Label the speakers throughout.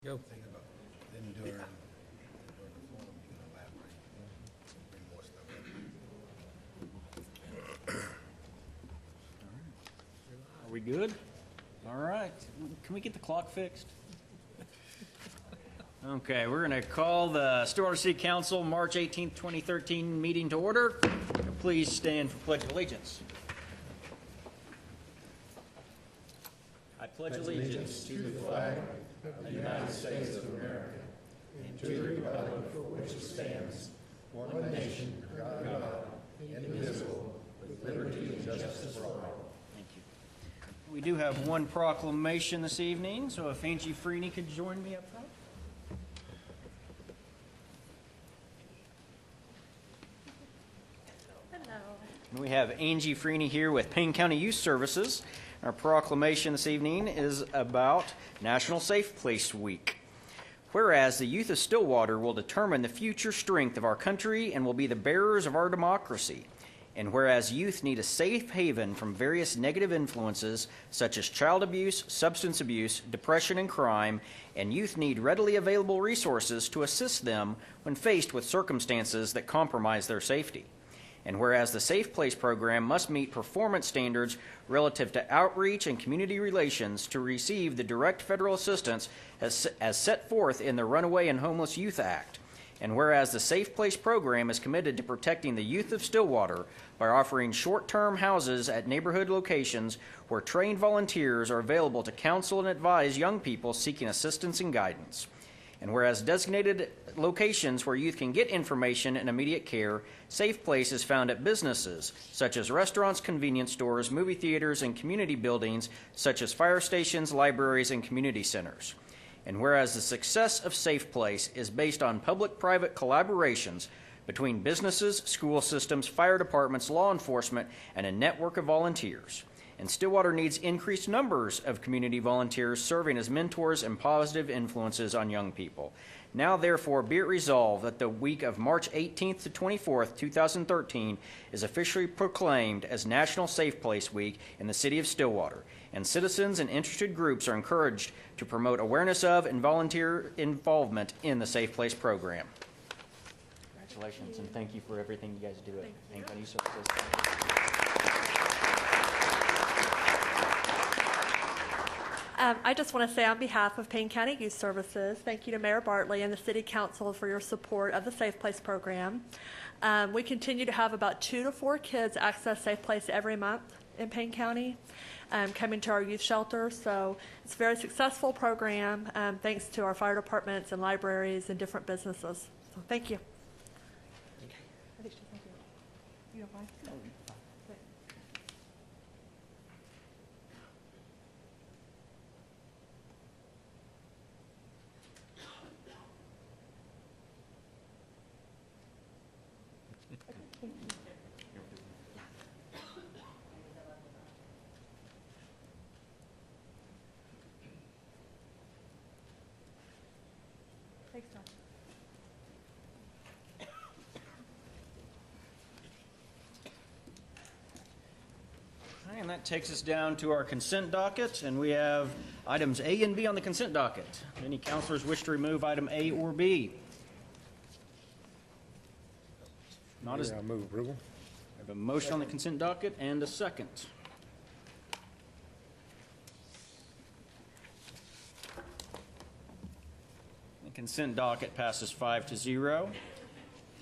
Speaker 1: Go.
Speaker 2: Think about then during the forum, you can elaborate, bring more stuff up.
Speaker 3: Are we good? All right. Can we get the clock fixed? Okay, we're going to call the Stillwater City Council March 18th, 2013 meeting to order. Please stand for Pledge of Allegiance. I pledge allegiance to the flag of the United States of America and to the republic for which it stands, one nation, under God, indivisible, with liberty and justice for all. Thank you. We do have one proclamation this evening, so if Angie Freeney could join me up front. And we have Angie Freeney here with Payne County Youth Services. Our proclamation this evening is about National Safe Place Week. Whereas the youth of Stillwater will determine the future strength of our country and will be the bearers of our democracy. And whereas youth need a safe haven from various negative influences such as child abuse, substance abuse, depression, and crime, and youth need readily available resources to assist them when faced with circumstances that compromise their safety. And whereas the Safe Place program must meet performance standards relative to outreach and community relations to receive the direct federal assistance as set forth in the Runaway and Homeless Youth Act. And whereas the Safe Place program is committed to protecting the youth of Stillwater by offering short-term houses at neighborhood locations where trained volunteers are available to counsel and advise young people seeking assistance and guidance. And whereas designated locations where youth can get information and immediate care, Safe Place is found at businesses such as restaurants, convenience stores, movie theaters, and community buildings such as fire stations, libraries, and community centers. And whereas the success of Safe Place is based on public-private collaborations between businesses, school systems, fire departments, law enforcement, and a network of volunteers. And Stillwater needs increased numbers of community volunteers serving as mentors and positive influences on young people. Now, therefore, be it resolved that the week of March 18th to 24th, 2013 is officially proclaimed as National Safe Place Week in the city of Stillwater, and citizens and interested groups are encouraged to promote awareness of and volunteer involvement in the Safe Place program. Congratulations, and thank you for everything you guys do at Payne County Youth Services.
Speaker 4: I just want to say on behalf of Payne County Youth Services, thank you to Mayor Bartley and the City Council for your support of the Safe Place program. We continue to have about 2 to 4 kids access Safe Place every month in Payne County, coming to our youth shelter. So it's a very successful program, thanks to our fire departments and libraries and different businesses. So thank you. You don't mind? Thanks, Tom.
Speaker 3: And that takes us down to our consent docket, and we have items A and B on the consent docket. Any counselors wish to remove item A or B? Not as
Speaker 1: I move approval.
Speaker 3: I have a motion on the consent docket and a second. The consent docket passes 5-0.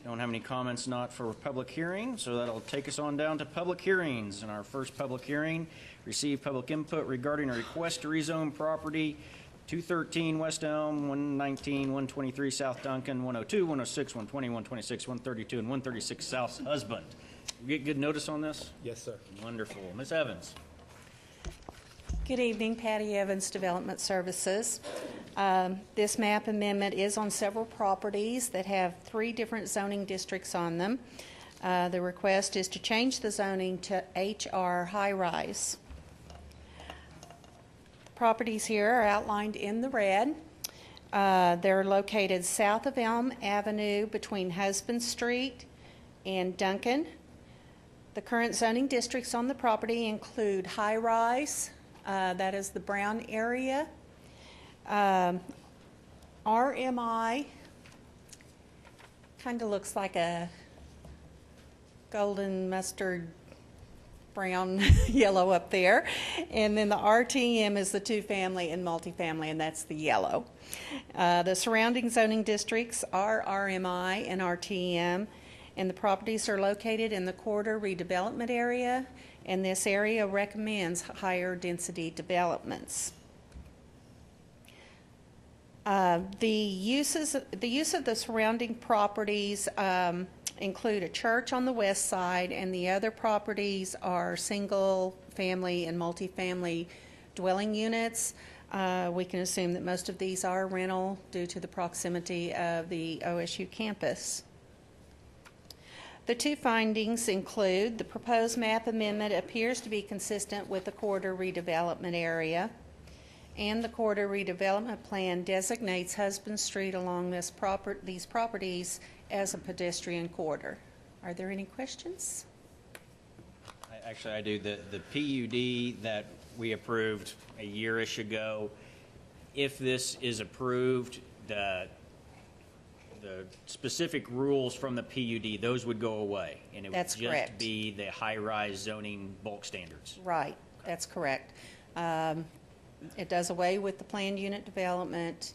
Speaker 3: Don't have any comments not for public hearing, so that'll take us on down to public hearings. In our first public hearing, receive public input regarding a request to rezone property 213 West Elm, 119, 123 South Duncan, 102, 106, 120, 126, 132, and 136 South Husband. You get good notice on this?
Speaker 1: Yes, sir.
Speaker 3: Wonderful. Ms. Evans.
Speaker 5: Good evening, Patty Evans, Development Services. This map amendment is on several properties that have 3 different zoning districts on them. The request is to change the zoning to HR High Rise. Properties here are outlined in the red. They're located south of Elm Avenue between Husband Street and Duncan. The current zoning districts on the property include High Rise, that is the brown area, RMI kind of looks like a golden mustard brown yellow up there. And then the RTM is the two-family and multifamily, and that's the yellow. The surrounding zoning districts are RMI and RTM, and the properties are located in the corridor redevelopment area, and this area recommends higher density developments. The use of the surrounding properties include a church on the west side, and the other properties are single-family and multifamily dwelling units. We can assume that most of these are rental due to the proximity of the OSU campus. The two findings include the proposed map amendment appears to be consistent with the corridor redevelopment area, and the corridor redevelopment plan designates Husband Street along these properties as a pedestrian corridor. Are there any questions?
Speaker 3: Actually, I do. The PUD that we approved a year-ish ago, if this is approved, the specific rules from the PUD, those would go away, and it would
Speaker 5: That's
Speaker 3: just
Speaker 5: correct.
Speaker 3: be the high-rise zoning bulk standards.
Speaker 5: Right, that's correct. It does away with the planned unit development,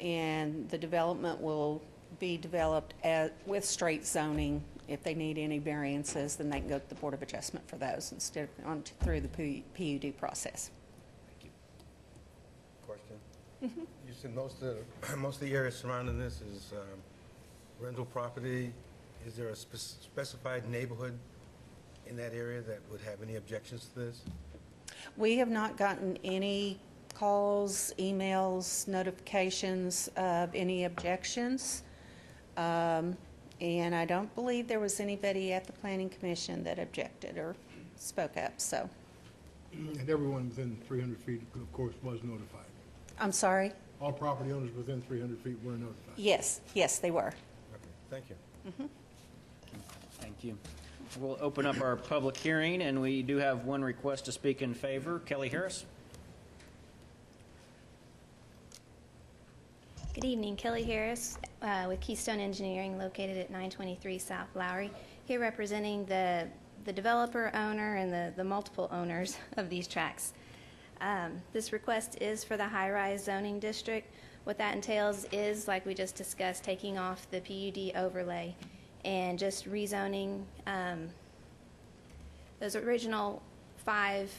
Speaker 5: and the development will be developed with straight zoning. If they need any variances, then they can go to the Board of Adjustment for those instead of through the PUD process.
Speaker 2: Question? You said most of the area surrounding this is rental property. Is there a specified neighborhood in that area that would have any objections to this?
Speaker 5: We have not gotten any calls, emails, notifications of any objections. And I don't believe there was anybody at the Planning Commission that objected or spoke up, so.
Speaker 1: And everyone within 300 feet, of course, was notified.
Speaker 5: I'm sorry?
Speaker 1: All property owners within 300 feet were notified.
Speaker 5: Yes, they were.
Speaker 2: Okay, thank you.
Speaker 3: Thank you. We'll open up our public hearing, and we do have one request to speak in favor. Kelly Harris.
Speaker 6: Good evening, Kelly Harris with Keystone Engineering, located at 923 South Lowry, here representing the developer, owner, and the multiple owners of these tracts. This request is for the high-rise zoning district. What that entails is, like we just discussed, taking off the PUD overlay and just rezoning those original 5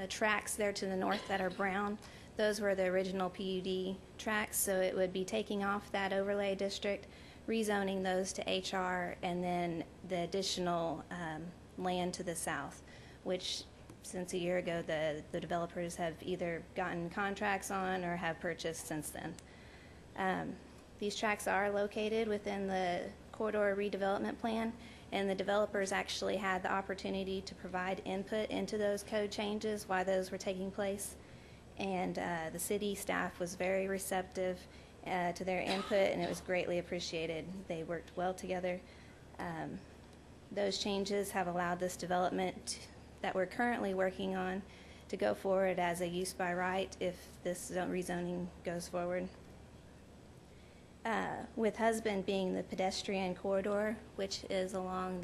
Speaker 6: tracts there to the north that are brown. Those were the original PUD tracts, so it would be taking off that overlay district, rezoning those to HR, and then the additional land to the south, which since a year ago the developers have either gotten contracts on or have purchased since then. These tracts are located within the corridor redevelopment plan, and the developers actually had the opportunity to provide input into those code changes while those were taking place. And the city staff was very receptive to their input, and it was greatly appreciated. They worked well together. Those changes have allowed this development that we're currently working on to go forward as a use by right if this rezoning goes forward. With Husband being the pedestrian corridor, which is along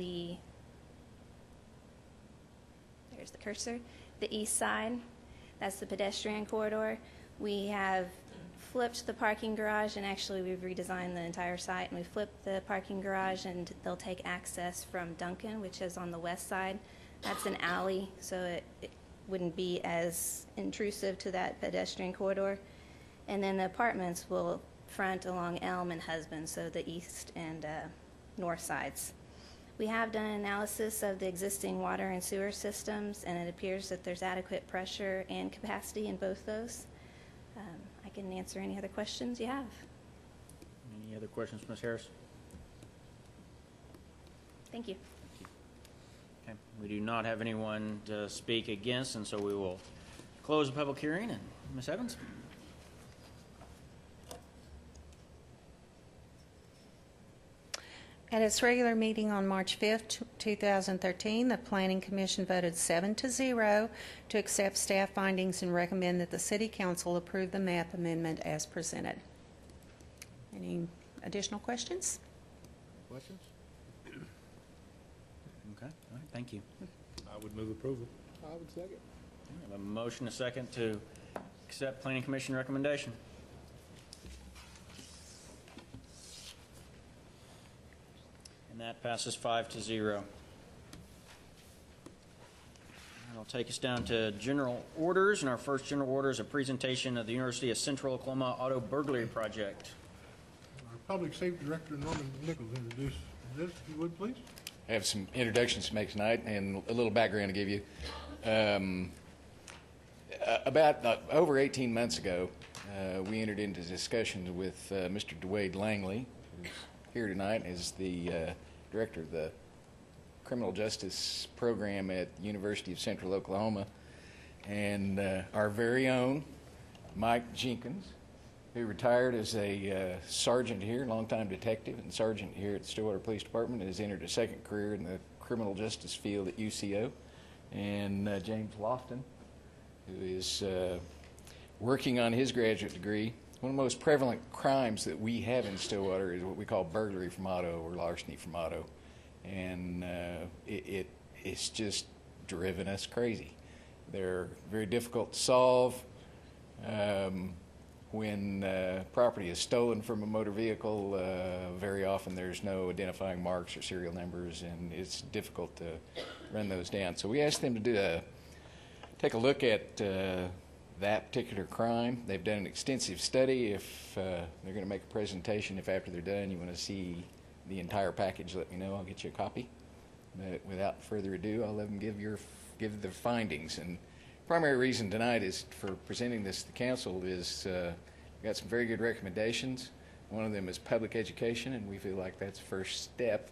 Speaker 6: there's the cursor, the east side. That's the pedestrian corridor. We have flipped the parking garage, and actually we've redesigned the entire site, and we flipped the parking garage, and they'll take access from Duncan, which is on the west side. That's an alley, so it wouldn't be as intrusive to that pedestrian corridor. And then the apartments will front along Elm and Husband, so the east and north sides. We have done an analysis of the existing water and sewer systems, and it appears that there's adequate pressure and capacity in both those. I can answer any other questions you have.
Speaker 3: Any other questions, Ms. Harris?
Speaker 6: Thank you.
Speaker 3: Okay. We do not have anyone to speak against, and so we will close the public hearing. And Ms. Evans?
Speaker 5: At its regular meeting on March 5th, 2013, the Planning Commission voted 7-0 to accept staff findings and recommend that the City Council approve the map amendment as presented. Any additional questions?
Speaker 2: Questions?
Speaker 3: Okay, all right, thank you.
Speaker 1: I would move approval. I would second.
Speaker 3: I have a motion, a second, to accept Planning Commission recommendation. And that passes 5-0. That'll take us down to general orders, and our first general order is a presentation of the University of Central Oklahoma Auto Burglary Project.
Speaker 1: Our Public Safety Director, Norman Nichols, introduce this, if you would, please.
Speaker 7: I have some introductions to make tonight and a little background to give you. About over 18 months ago, we entered into discussions with Mr. DeWade Langley, who's here tonight as the director of the Criminal Justice Program at the University of Central Oklahoma, and our very own Mike Jenkins, who retired as a sergeant here, longtime detective and sergeant here at the Stillwater Police Department, and has entered a second career in the criminal justice field at UCO, and James Lofton, who is working on his graduate degree. One of the most prevalent crimes that we have in Stillwater is what we call burglary from auto or larceny from auto, and it's just driven us crazy. They're very difficult to solve. When property is stolen from a motor vehicle, very often there's no identifying marks or serial numbers, and it's difficult to run those down. So we asked them to take a look at that particular crime. They've done an extensive study. If they're going to make a presentation, if after they're done you want to see the entire package, let me know. I'll get you a copy. But without further ado, I'll let them give their findings. And primary reason tonight is for presenting this to the council is we've got some very good recommendations. One of them is public education, and we feel like that's the first step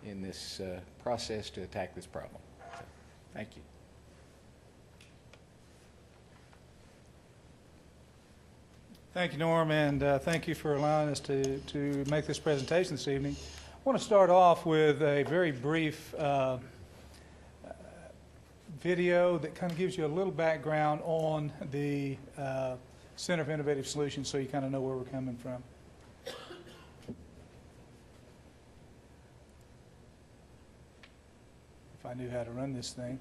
Speaker 7: in this process to attack this problem. So, thank you.
Speaker 8: Thank you, Norm, and thank you for allowing us to make this presentation this evening. I want to start off with a very brief video that kind of gives you a little background on the Center of Innovative Solutions, so you kind of know where we're coming from. If I knew how to run this thing.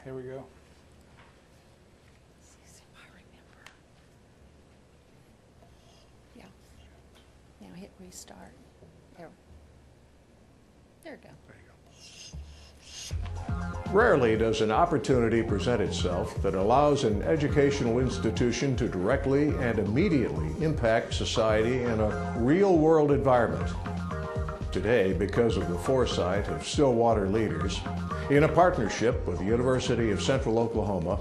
Speaker 8: Here we go.
Speaker 5: Yeah. Now hit restart. There we go.
Speaker 9: Rarely does an opportunity present itself that allows an educational institution to directly and immediately impact society in a real-world environment. Today, because of the foresight of Stillwater leaders, in a partnership with the University of Central Oklahoma,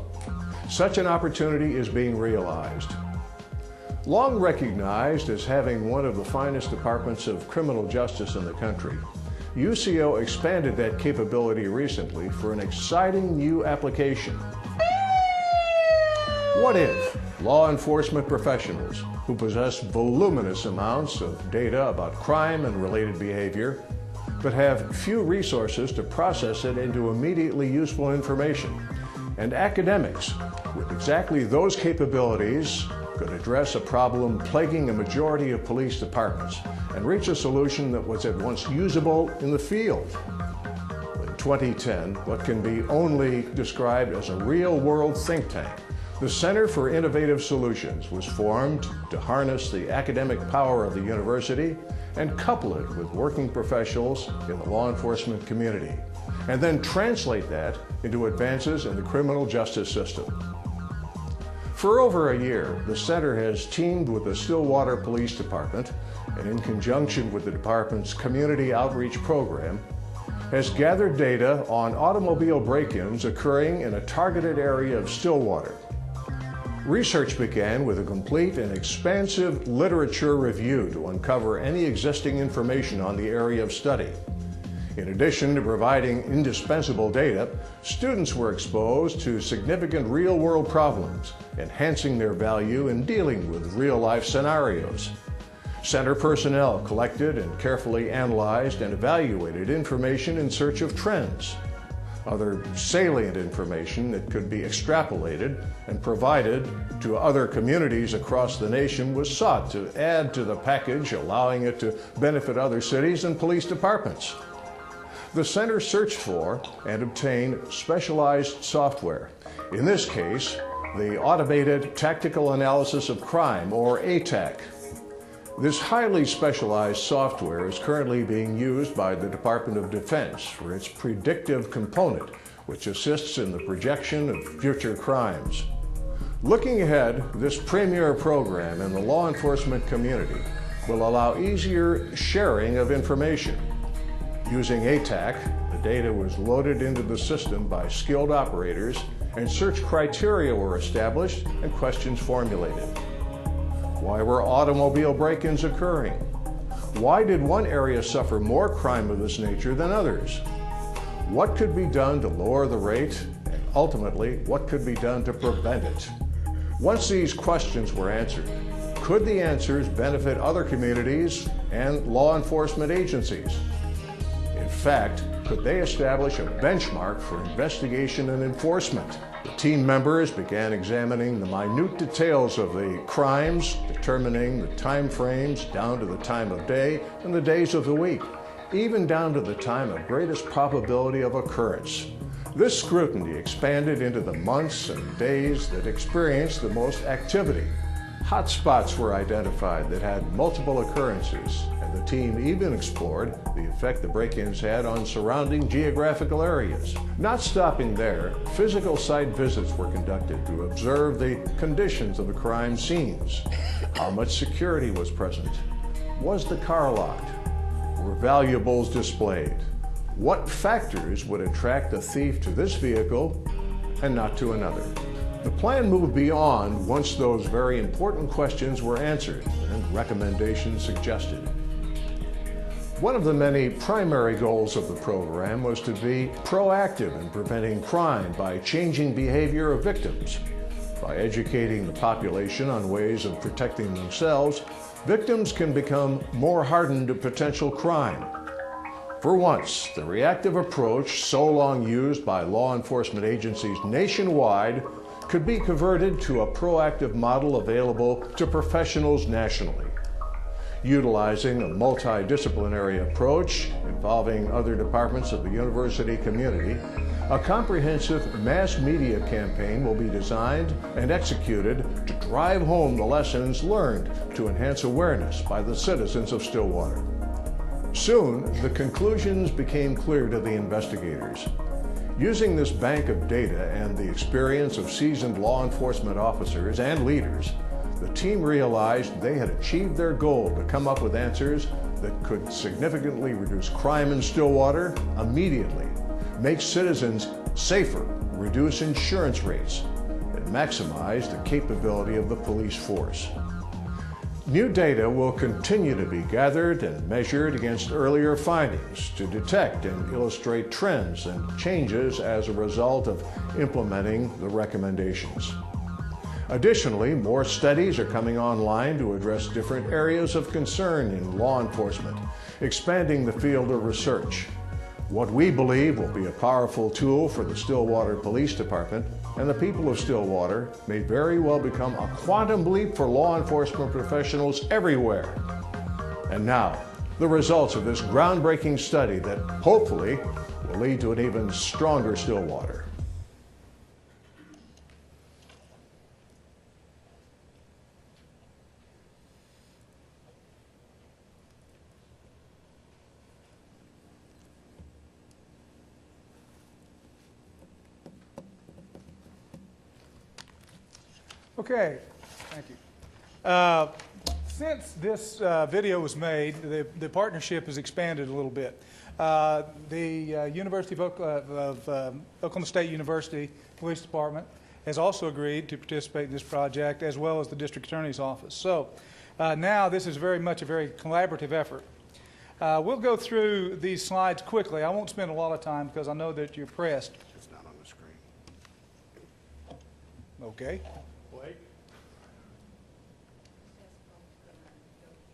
Speaker 9: such an opportunity is being realized. Long recognized as having one of the finest departments of criminal justice in the country, UCO expanded that capability recently for an exciting new application. What if law enforcement professionals who possess voluminous amounts of data about crime and related behavior, but have few resources to process it into immediately useful information, and academics with exactly those capabilities could address a problem plaguing a majority of police departments and reach a solution that was at once usable in the field? In 2010, what can be only described as a real-world think tank, the Center for Innovative Solutions was formed to harness the academic power of the university and couple it with working professionals in the law enforcement community, and then translate that into advances in the criminal justice system. For over a year, the center has teamed with the Stillwater Police Department, and in conjunction with the department's community outreach program, has gathered data on automobile break-ins occurring in a targeted area of Stillwater. Research began with a complete and expansive literature review to uncover any existing information on the area of study. In addition to providing indispensable data, students were exposed to significant real-world problems, enhancing their value in dealing with real-life scenarios. Center personnel collected and carefully analyzed and evaluated information in search of trends. Other salient information that could be extrapolated and provided to other communities across the nation was sought to add to the package, allowing it to benefit other cities and police departments. The Center searched for and obtained specialized software. In this case, the Automated Tactical Analysis of Crime, or ATAC. This highly specialized software is currently being used by the Department of Defense for its predictive component, which assists in the projection of future crimes. Looking ahead, this premier program in the law enforcement community will allow easier sharing of information. Using ATAC, the data was loaded into the system by skilled operators, and search criteria were established and questions formulated. Why were automobile break-ins occurring? Why did one area suffer more crime of this nature than others? What could be done to lower the rate? And ultimately, what could be done to prevent it? Once these questions were answered, could the answers benefit other communities and law enforcement agencies? In fact, could they establish a benchmark for investigation and enforcement? The team members began examining the minute details of the crimes, determining the time frames down to the time of day and the days of the week, even down to the time of greatest probability of occurrence. This scrutiny expanded into the months and days that experienced the most activity. Hotspots were identified that had multiple occurrences, and the team even explored the effect the break-ins had on surrounding geographical areas. Not stopping there, physical site visits were conducted to observe the conditions of the crime scenes. How much security was present? Was the car locked? Were valuables displayed? What factors would attract a thief to this vehicle and not to another? The plan moved beyond once those very important questions were answered and recommendations suggested. One of the many primary goals of the program was to be proactive in preventing crime by changing behavior of victims. By educating the population on ways of protecting themselves, victims can become more hardened to potential crime. For once, the reactive approach so long used by law enforcement agencies nationwide could be converted to a proactive model available to professionals nationally. Utilizing a multidisciplinary approach involving other departments of the university community, a comprehensive mass media campaign will be designed and executed to drive home the lessons learned to enhance awareness by the citizens of Stillwater. Soon, the conclusions became clear to the investigators. Using this bank of data and the experience of seasoned law enforcement officers and leaders, the team realized they had achieved their goal to come up with answers that could significantly reduce crime in Stillwater immediately, make citizens safer, reduce insurance rates, and maximize the capability of the police force. New data will continue to be gathered and measured against earlier findings to detect and illustrate trends and changes as a result of implementing the recommendations. Additionally, more studies are coming online to address different areas of concern in law enforcement, expanding the field of research. What we believe will be a powerful tool for the Stillwater Police Department and the people of Stillwater may very well become a quantum leap for law enforcement professionals everywhere. And now, the results of this groundbreaking study that hopefully will lead to an even stronger Stillwater.
Speaker 8: Okay, thank you. Since this video was made, the partnership has expanded a little bit. The University of Oklahoma State University Police Department has also agreed to participate in this project, as well as the District Attorney's Office. So now this is very much a very collaborative effort. We'll go through these slides quickly. I won't spend a lot of time because I know that you're pressed.
Speaker 2: It's not on the screen.
Speaker 8: Okay.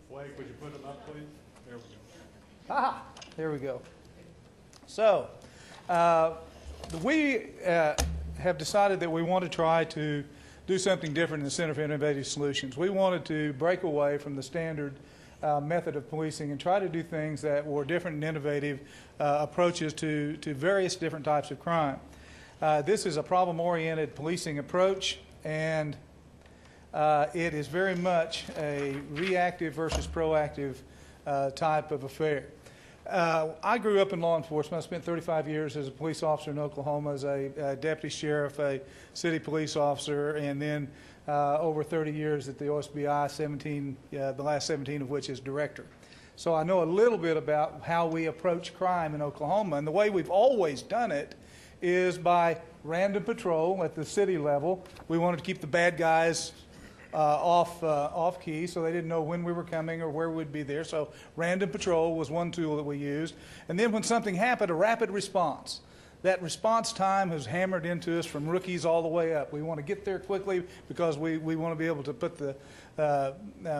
Speaker 1: Blake, would you put them up, please? There we go.
Speaker 8: Ah, there we go. So, we have decided that we want to try to do something different in the Center for Innovative Solutions. We wanted to break away from the standard method of policing and try to do things that were different and innovative approaches to various different types of crime. This is a problem-oriented policing approach, and it is very much a reactive versus proactive type of affair. I grew up in law enforcement. I spent 35 years as a police officer in Oklahoma, as a deputy sheriff, a city police officer, and then over 30 years at the OSBI, the last 17 of which is director. So I know a little bit about how we approach crime in Oklahoma, and the way we've always done it is by random patrol at the city level. We wanted to keep the bad guys off key, so they didn't know when we were coming or where we'd be there. So random patrol was one tool that we used. And then when something happened, a rapid response. That response time has hammered into us from rookies all the way up. We want to get there quickly because we want to be able to put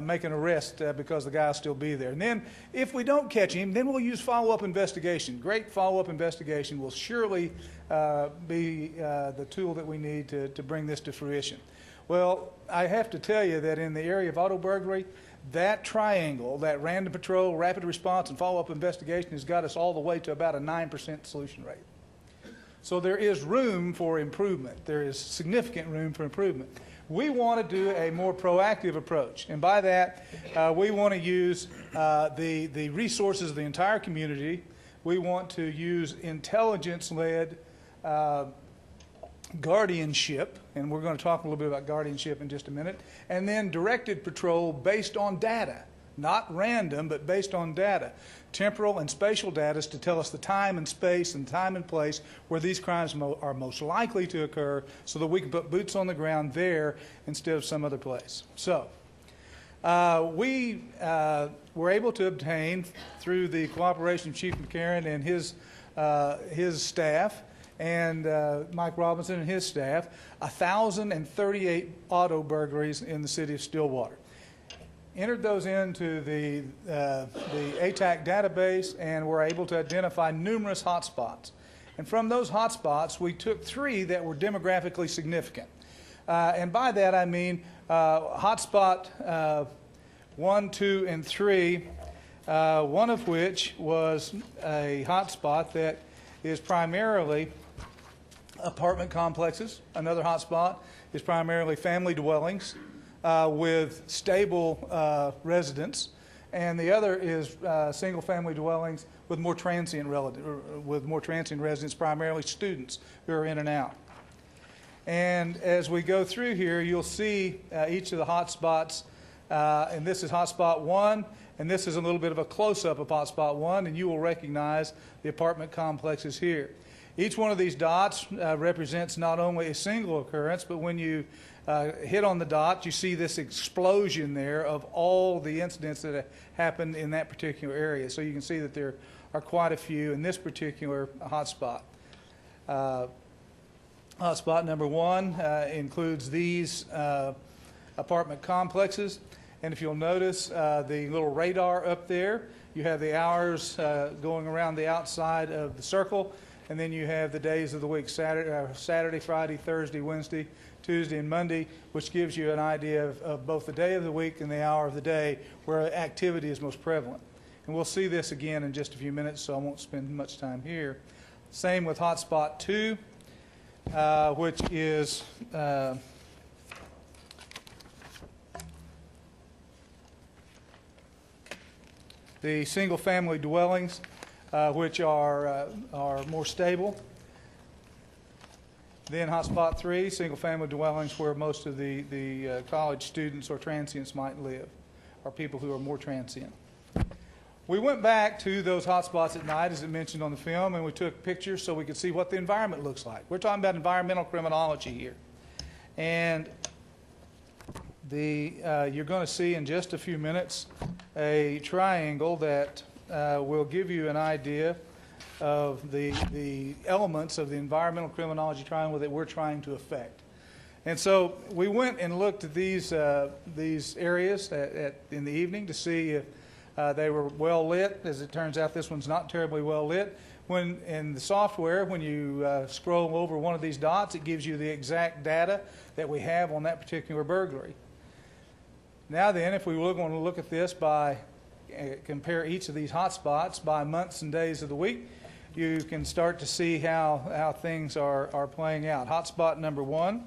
Speaker 8: make an arrest because the guy will still be there. And then if we don't catch him, then we'll use follow-up investigation. Great follow-up investigation will surely be the tool that we need to bring this to fruition. Well, I have to tell you that in the area of auto burglary, that triangle, that random patrol, rapid response, and follow-up investigation has got us all the way to about a 9% solution rate. So there is room for improvement. There is significant room for improvement. We want to do a more proactive approach, and by that, we want to use the resources of the entire community. We want to use intelligence-led guardianship, and we're going to talk a little bit about guardianship in just a minute, and then directed patrol based on data, not random, but based on data, temporal and spatial data to tell us the time and space and time and place where these crimes are most likely to occur so that we can put boots on the ground there instead of some other place. So we were able to obtain, through the cooperation of Chief McCarran and his staff, and Mike Robinson and his staff, 1,038 auto burglaries in the city of Stillwater. Entered those into the ATAC database and were able to identify numerous hotspots. And from those hotspots, we took 3 that were demographically significant. And by that I mean hotspot 1, 2, and 3, one of which was a hotspot that is primarily apartment complexes. Another hotspot is primarily family dwellings with stable residents, and the other is single-family dwellings with more transient residents, primarily students who are in and out. And as we go through here, you'll see each of the hotspots, and this is hotspot 1, and this is a little bit of a close-up of hotspot 1, and you will recognize the apartment complexes here. Each one of these dots represents not only a single occurrence, but when you hit on the dot, you see this explosion there of all the incidents that happened in that particular area. So you can see that there are quite a few in this particular hotspot. Hotspot number 1 includes these apartment complexes. And if you'll notice the little radar up there, you have the hours going around the outside of the circle. And then you have the days of the week, Saturday, Friday, Thursday, Wednesday, Tuesday, and Monday, which gives you an idea of both the day of the week and the hour of the day where activity is most prevalent. And we'll see this again in just a few minutes, so I won't spend much time here. Same with hotspot 2, which is the single-family dwellings, which are more stable. Then hotspot 3, single-family dwellings where most of the college students or transients might live, or people who are more transient. We went back to those hotspots at night, as it mentioned on the film, and we took pictures so we could see what the environment looks like. We're talking about environmental criminology here. And you're going to see in just a few minutes a triangle that will give you an idea of the elements of the environmental criminology triangle that we're trying to affect. And so we went and looked at these areas in the evening to see if they were well lit. As it turns out, this one's not terribly well lit. when in the software, when you scroll over one of these dots, it gives you the exact data that we have on that particular burglary. Now then, if we want to look at this by compare each of these hotspots by months and days of the week, you can start to see how things are playing out. Hotspot number 1,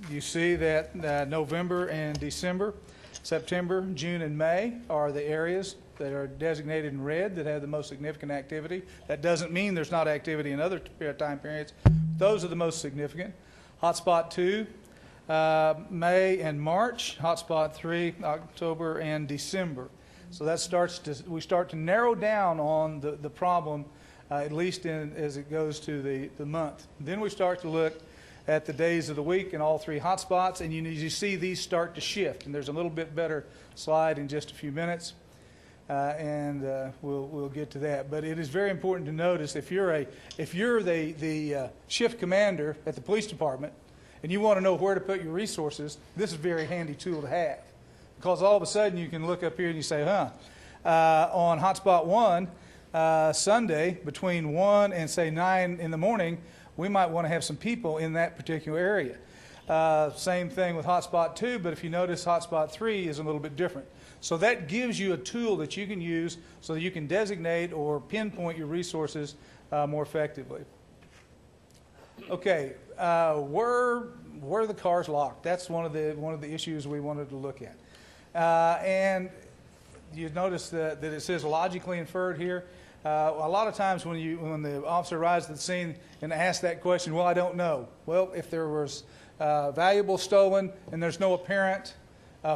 Speaker 8: you see that November and December, September, June, and May are the areas that are designated in red that have the most significant activity. That doesn't mean there's not activity in other time periods. Those are the most significant. Hotspot 2, May and March. Hotspot 3, October and December. So that we start to narrow down on the problem, at least as it goes to the month. Then we start to look at the days of the week in all 3 hotspots, and you see these start to shift. And there's a little bit better slide in just a few minutes, and we'll get to that. But it is very important to notice if you're the shift commander at the police department, and you want to know where to put your resources, this is a very handy tool to have. Because all of a sudden you can look up here and you say, on hotspot 1, Sunday between 1 and say 9 in the morning, we might want to have some people in that particular area. Same thing with hotspot 2, but if you notice hotspot 3 is a little bit different. So that gives you a tool that you can use so that you can designate or pinpoint your resources more effectively. Okay, were the cars locked? That's one of the issues we wanted to look at. And you notice that it says logically inferred here. A lot of times when the officer arrives at the scene and asks that question, well, I don't know. Well, if there was valuables stolen and there's no apparent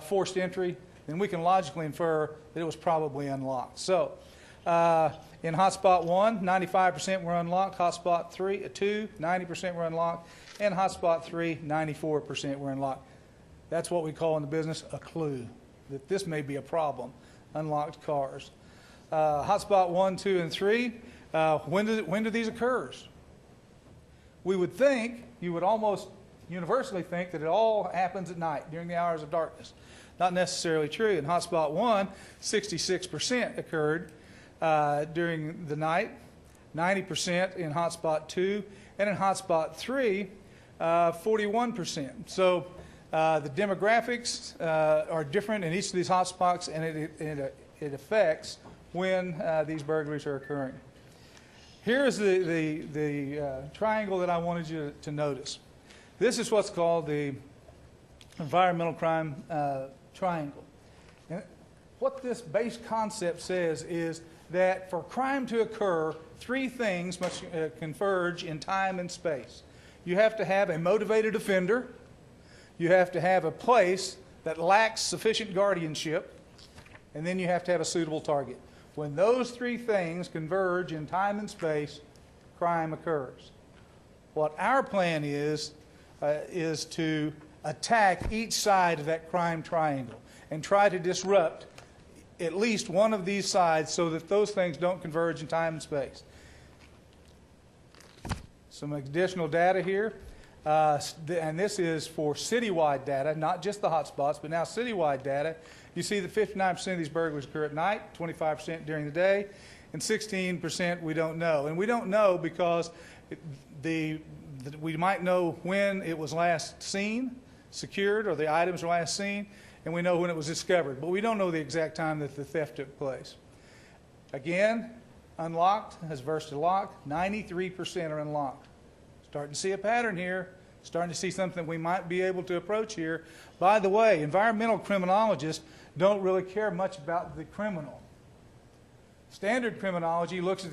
Speaker 8: forced entry, then we can logically infer that it was probably unlocked. So in hotspot 1, 95% were unlocked. Hotspot 2, 90% were unlocked. And hotspot 3, 94% were unlocked. That's what we call in the business a clue, that this may be a problem, unlocked cars. Hotspot 1, 2, and 3, when do these occur? We would think, you would almost universally think that it all happens at night, during the hours of darkness. Not necessarily true. In hotspot 1, 66% occurred during the night, 90% in hotspot 2, and in hotspot 3, 41%. So the demographics are different in each of these hotspots, and it affects when these burglaries are occurring. Here's the triangle that I wanted you to notice. This is what's called the environmental crime triangle. And what this base concept says is that for crime to occur, 3 things must converge in time and space. You have to have a motivated offender. You have to have a place that lacks sufficient guardianship. And then you have to have a suitable target. When those 3 things converge in time and space, crime occurs. What our plan is to attack each side of that crime triangle and try to disrupt at least one of these sides so that those things don't converge in time and space. Some additional data here, and this is for citywide data, not just the hotspots, but now citywide data. You see that 59% of these burglaries occur at night, 25% during the day, and 16% we don't know. And we don't know because we might know when it was last seen, secured, or the items were last seen, and we know when it was discovered. But we don't know the exact time that the theft took place. Again, unlocked as versus locked, 93% are unlocked. Starting to see a pattern here. Starting to see something we might be able to approach here. By the way, environmental criminologists don't really care much about the criminal. Standard criminology looks at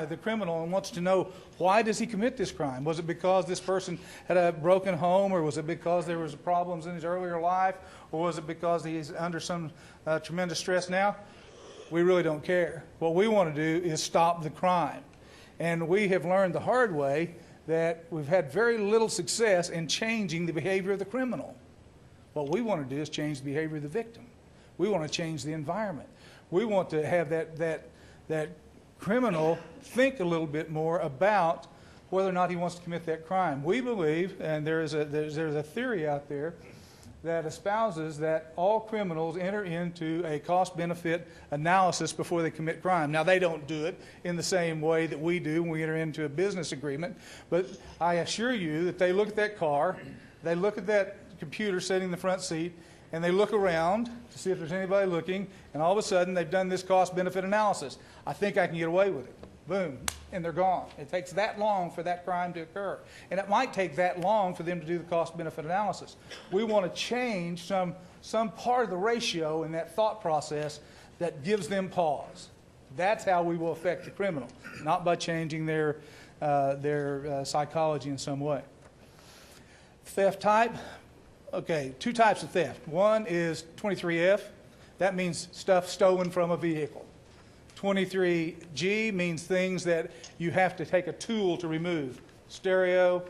Speaker 8: the criminal and wants to know, why does he commit this crime? Was it because this person had a broken home, or was it because there was problems in his earlier life, or was it because he's under some tremendous stress now? We really don't care. What we want to do is stop the crime. And we have learned the hard way that we've had very little success in changing the behavior of the criminal. What we want to do is change the behavior of the victim. We want to change the environment. We want to have that criminal think a little bit more about whether or not he wants to commit that crime. We believe, and there's a theory out there that espouses that all criminals enter into a cost-benefit analysis before they commit crime. Now, they don't do it in the same way that we do when we enter into a business agreement, but I assure you that they look at that car, they look at that computer sitting in the front seat, and they look around to see if there's anybody looking, and all of a sudden they've done this cost-benefit analysis. I think I can get away with it. Boom, and they're gone. It takes that long for that crime to occur. And it might take that long for them to do the cost-benefit analysis. We want to change some part of the ratio in that thought process that gives them pause. That's how we will affect the criminal, not by changing their psychology in some way. Theft type. Okay, two types of theft. One is 23F. That means stuff stolen from a vehicle. 23G means things that you have to take a tool to remove. Stereo,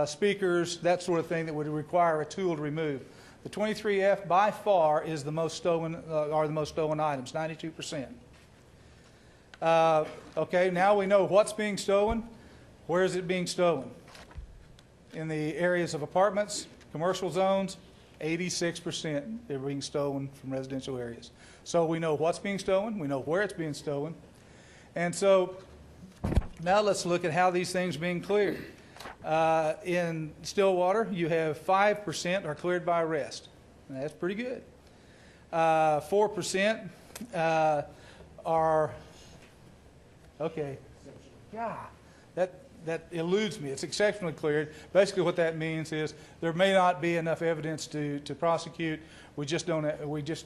Speaker 8: speakers, that sort of thing that would require a tool to remove. The 23F by far is the most stolen, are the most stolen items, 92%. Okay, now we know what's being stolen. Where is it being stolen? In the areas of apartments, commercial zones, 86% they're being stolen from residential areas. So we know what's being stolen, we know where it's being stolen. And so now let's look at how these things are being cleared. In Stillwater, you have 5% are cleared by arrest. That's pretty good. 4% are, okay, yeah, that eludes me. It's exceptionally cleared. Basically what that means is there may not be enough evidence to prosecute. We just don't, we just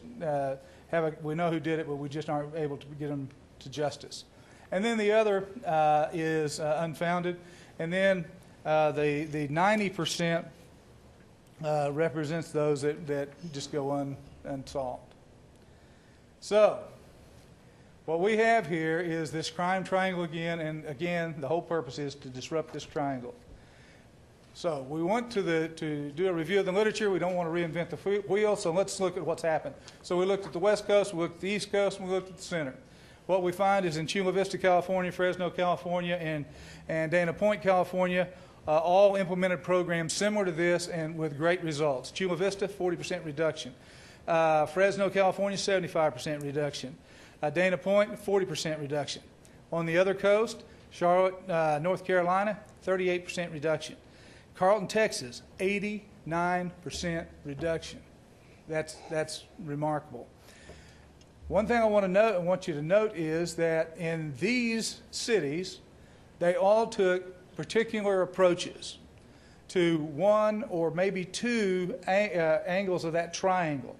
Speaker 8: we know who did it, but we just aren't able to get them to justice. And then the other is unfounded. And then the 90% represents those that just go unsolved. So what we have here is this crime triangle again, and again, the whole purpose is to disrupt this triangle. So we want to do a review of the literature. We don't want to reinvent the wheel, so let's look at what's happened. So we looked at the West Coast, we looked at the East Coast, and we looked at the center. What we find is in Chula Vista, California, Fresno, California, and Dana Point, California, all implemented programs similar to this and with great results. Chula Vista, 40% reduction. Fresno, California, 75% reduction. Dana Point, 40% reduction. On the other coast, Charlotte, North Carolina, 38% reduction. Carlton, Texas, 89% reduction. That's remarkable. One thing I want you to note is that in these cities, they all took particular approaches to one or maybe two angles of that triangle.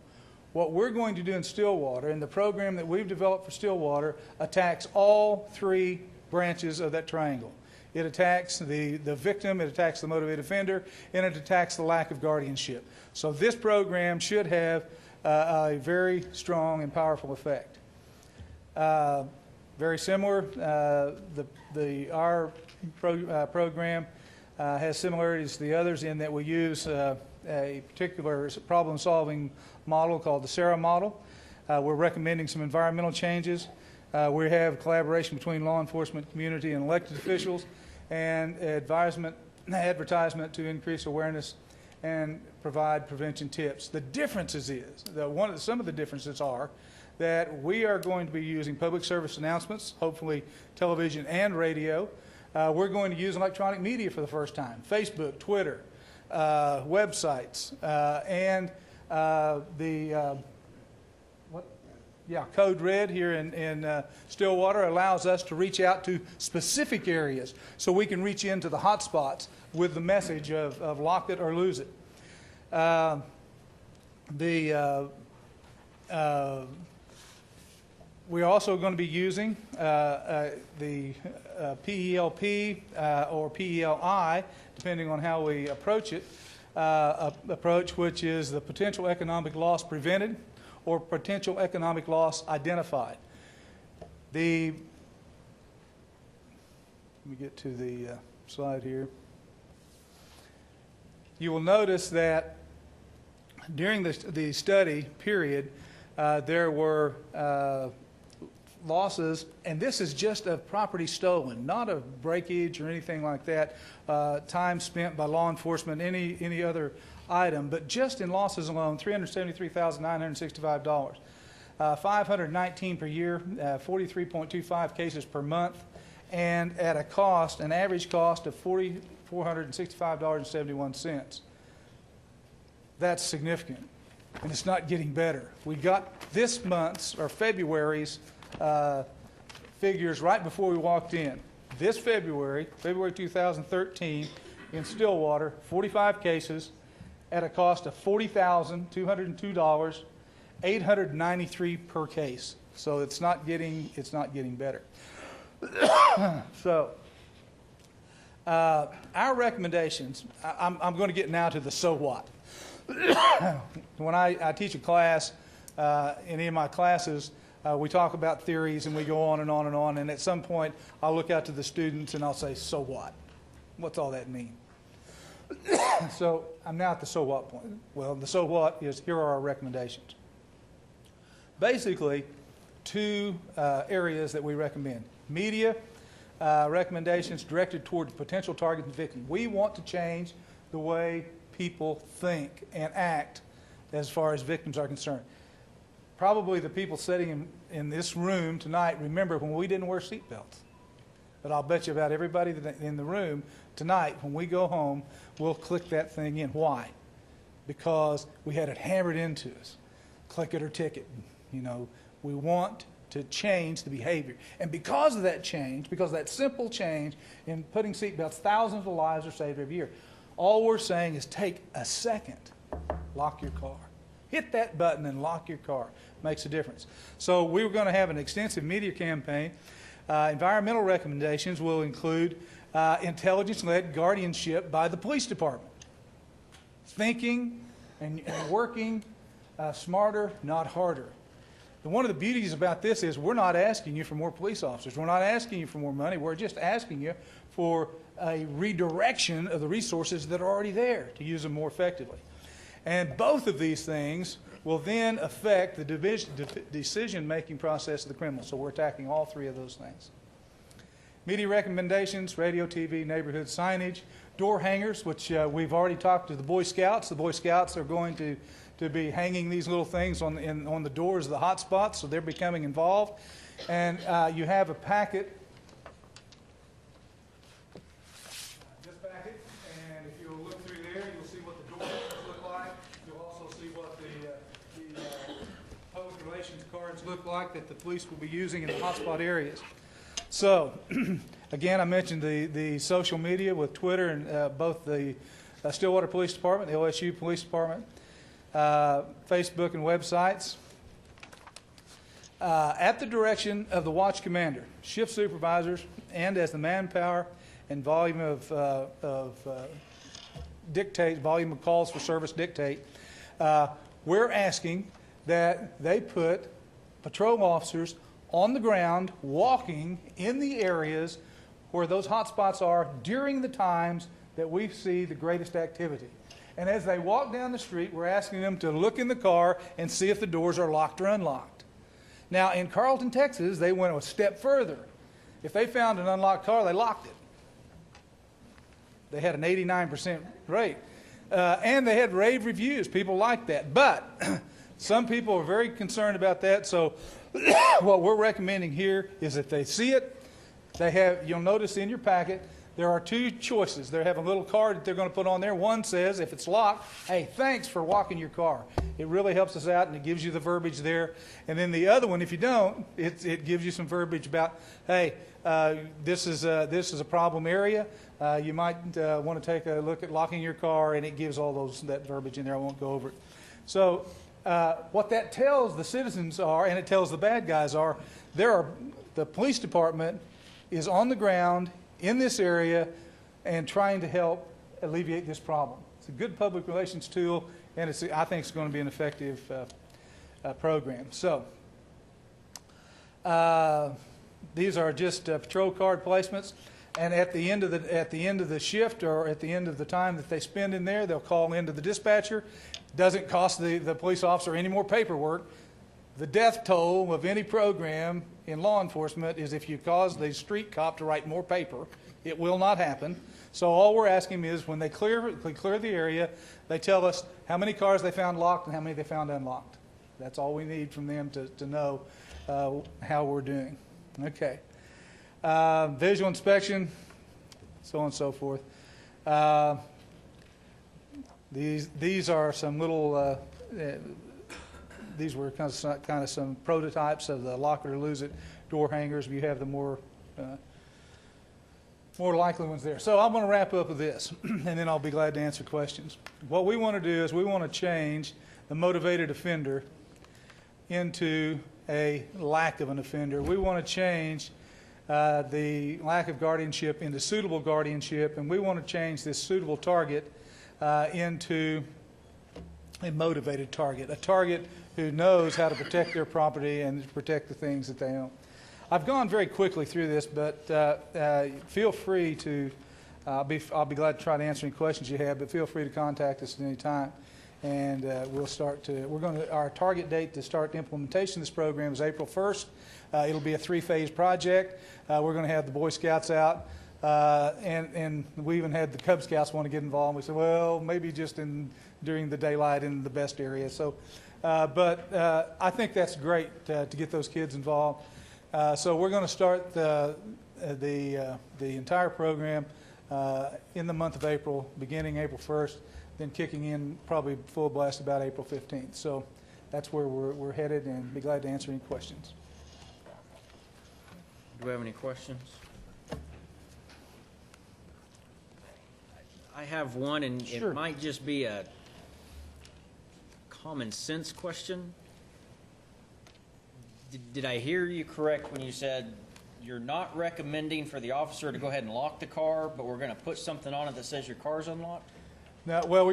Speaker 8: What we're going to do in Stillwater, and the program that we've developed for Stillwater, attacks all three branches of that triangle. It attacks the victim, it attacks the motivated offender, and it attacks the lack of guardianship. So this program should have a very strong and powerful effect. Very similar, our program has similarities to the others in that we use a particular problem-solving model called the SARA model. We're recommending some environmental changes. We have collaboration between law enforcement, community, and elected officials, and advertisement to increase awareness and provide prevention tips. The differences is, some of the differences are that we are going to be using public service announcements, hopefully television and radio. We're going to use electronic media for the first time, Facebook, Twitter, websites, and Code Red here in Stillwater allows us to reach out to specific areas so we can reach into the hot spots with the message of lock it or lose it. We're also going to be using the PELP or PELI, depending on how we approach it, approach which is the potential economic loss prevented or potential economic loss identified. Let me get to the slide here. You will notice that during the study period, there were losses, and this is just of property stolen, not of breakage or anything like that, time spent by law enforcement, any other item, but just in losses alone, $373,965. 519 per year, 43.25 cases per month, and at a cost, an average cost of $465.71. That's significant, and it's not getting better. We got this month's, or February's, figures right before we walked in. This February 2013, in Stillwater, 45 cases at a cost of $40,202, $893 per case. So it's not getting better. So our recommendations, I'm going to get now to the so what. When I teach a class, in any of my classes, we talk about theories and we go on and on and on, and at some point I'll look out to the students and I'll say, so what? What's all that mean? So I'm now at the so what point. Well, the so what is, here are our recommendations. Basically, two areas that we recommend. Media recommendations directed toward potential target and victim. We want to change the way people think and act as far as victims are concerned. Probably the people sitting in this room tonight remember when we didn't wear seatbelts. But I'll bet you about everybody in the room tonight, when we go home, we'll click that thing in. Why? Because we had it hammered into us. Click it or ticket. You know, we want to change the behavior. And because of that change, because of that simple change in putting seatbelts, thousands of lives are saved every year. All we're saying is take a second, lock your car. Hit that button and lock your car. Makes a difference. So we were going to have an extensive media campaign. Environmental recommendations will include intelligence-led guardianship by the police department. Thinking and working smarter, not harder. And one of the beauties about this is we're not asking you for more police officers. We're not asking you for more money. We're just asking you for a redirection of the resources that are already there to use them more effectively. And both of these things will then affect the decision-making process of the criminal. So we're attacking all three of those things. Media recommendations, radio, TV, neighborhood signage, door hangers, which we've already talked to the Boy Scouts. The Boy Scouts are going to be hanging these little things on the doors of the hot spots, so they're becoming involved. And you have a packet. This packet, and if you'll look through there, you'll see what the door hangers look like. You'll also see what the public relations cards look like that the police will be using in the hotspot areas. So, again, I mentioned the social media with Twitter and both the Stillwater Police Department, the OSU Police Department, Facebook and websites. At the direction of the watch commander, shift supervisors, and as the manpower and volume of volume of calls for service dictate, we're asking that they put patrol officers on the ground, walking in the areas where those hot spots are during the times that we see the greatest activity. And as they walk down the street, we're asking them to look in the car and see if the doors are locked or unlocked. Now, in Carlton, Texas, they went a step further. If they found an unlocked car, they locked it. They had an 89% rate. And they had rave reviews. People liked that. But some people are very concerned about that, so what we're recommending here is that they see it. You'll notice in your packet, there are two choices. They have a little card that they're going to put on there. One says, if it's locked, hey, thanks for locking your car. It really helps us out, and it gives you the verbiage there. And then the other one, if you don't, it gives you some verbiage about, hey, this is a problem area. You might want to take a look at locking your car, and it gives all that verbiage in there. I won't go over it. So what that tells the citizens are, and it tells the bad guys are, the police department is on the ground in this area and trying to help alleviate this problem. It's a good public relations tool, and I think it's going to be an effective program. So these are just patrol card placements, and at the end of the shift or at the end of the time that they spend in there, they'll call into the dispatcher. Doesn't cost the police officer any more paperwork. The death toll of any program in law enforcement is if you cause the street cop to write more paper. It will not happen. So all we're asking is when they clear the area, they tell us how many cars they found locked and how many they found unlocked. That's all we need from them to know how we're doing. Okay. Visual inspection, so on and so forth. These are some little, these were kind of some prototypes of the lock it or lose it door hangers. You have the more likely ones there. So I'm going to wrap up with this, and then I'll be glad to answer questions. What we want to do is we want to change the motivated offender into a lack of an offender. We want to change the lack of guardianship into suitable guardianship, and we want to change this suitable target into a motivated target, a target who knows how to protect their property and protect the things that they own. I've gone very quickly through this, but feel free to, I'll be glad to try to answer any questions you have, but feel free to contact us at any time. And we'll start to, our target date to start the implementation of this program is April 1st. It'll be a 3-phase project. We're going to have the Boy Scouts out, and we even had the Cub Scouts want to get involved. We said, well, maybe just during the daylight in the best area. So, but I think that's great to get those kids involved. So we're going to start the entire program in the month of April, beginning April 1st, then kicking in probably full blast about April 15th. So that's where we're headed, and be glad to answer any questions.
Speaker 3: Do we have any questions? I have one, and
Speaker 8: Sure.
Speaker 3: It might just be a common sense question. Did I hear you correct when you said you're not recommending for the officer to go ahead and lock the car, but we're going to put something on it that says your car's unlocked?
Speaker 8: Now, well,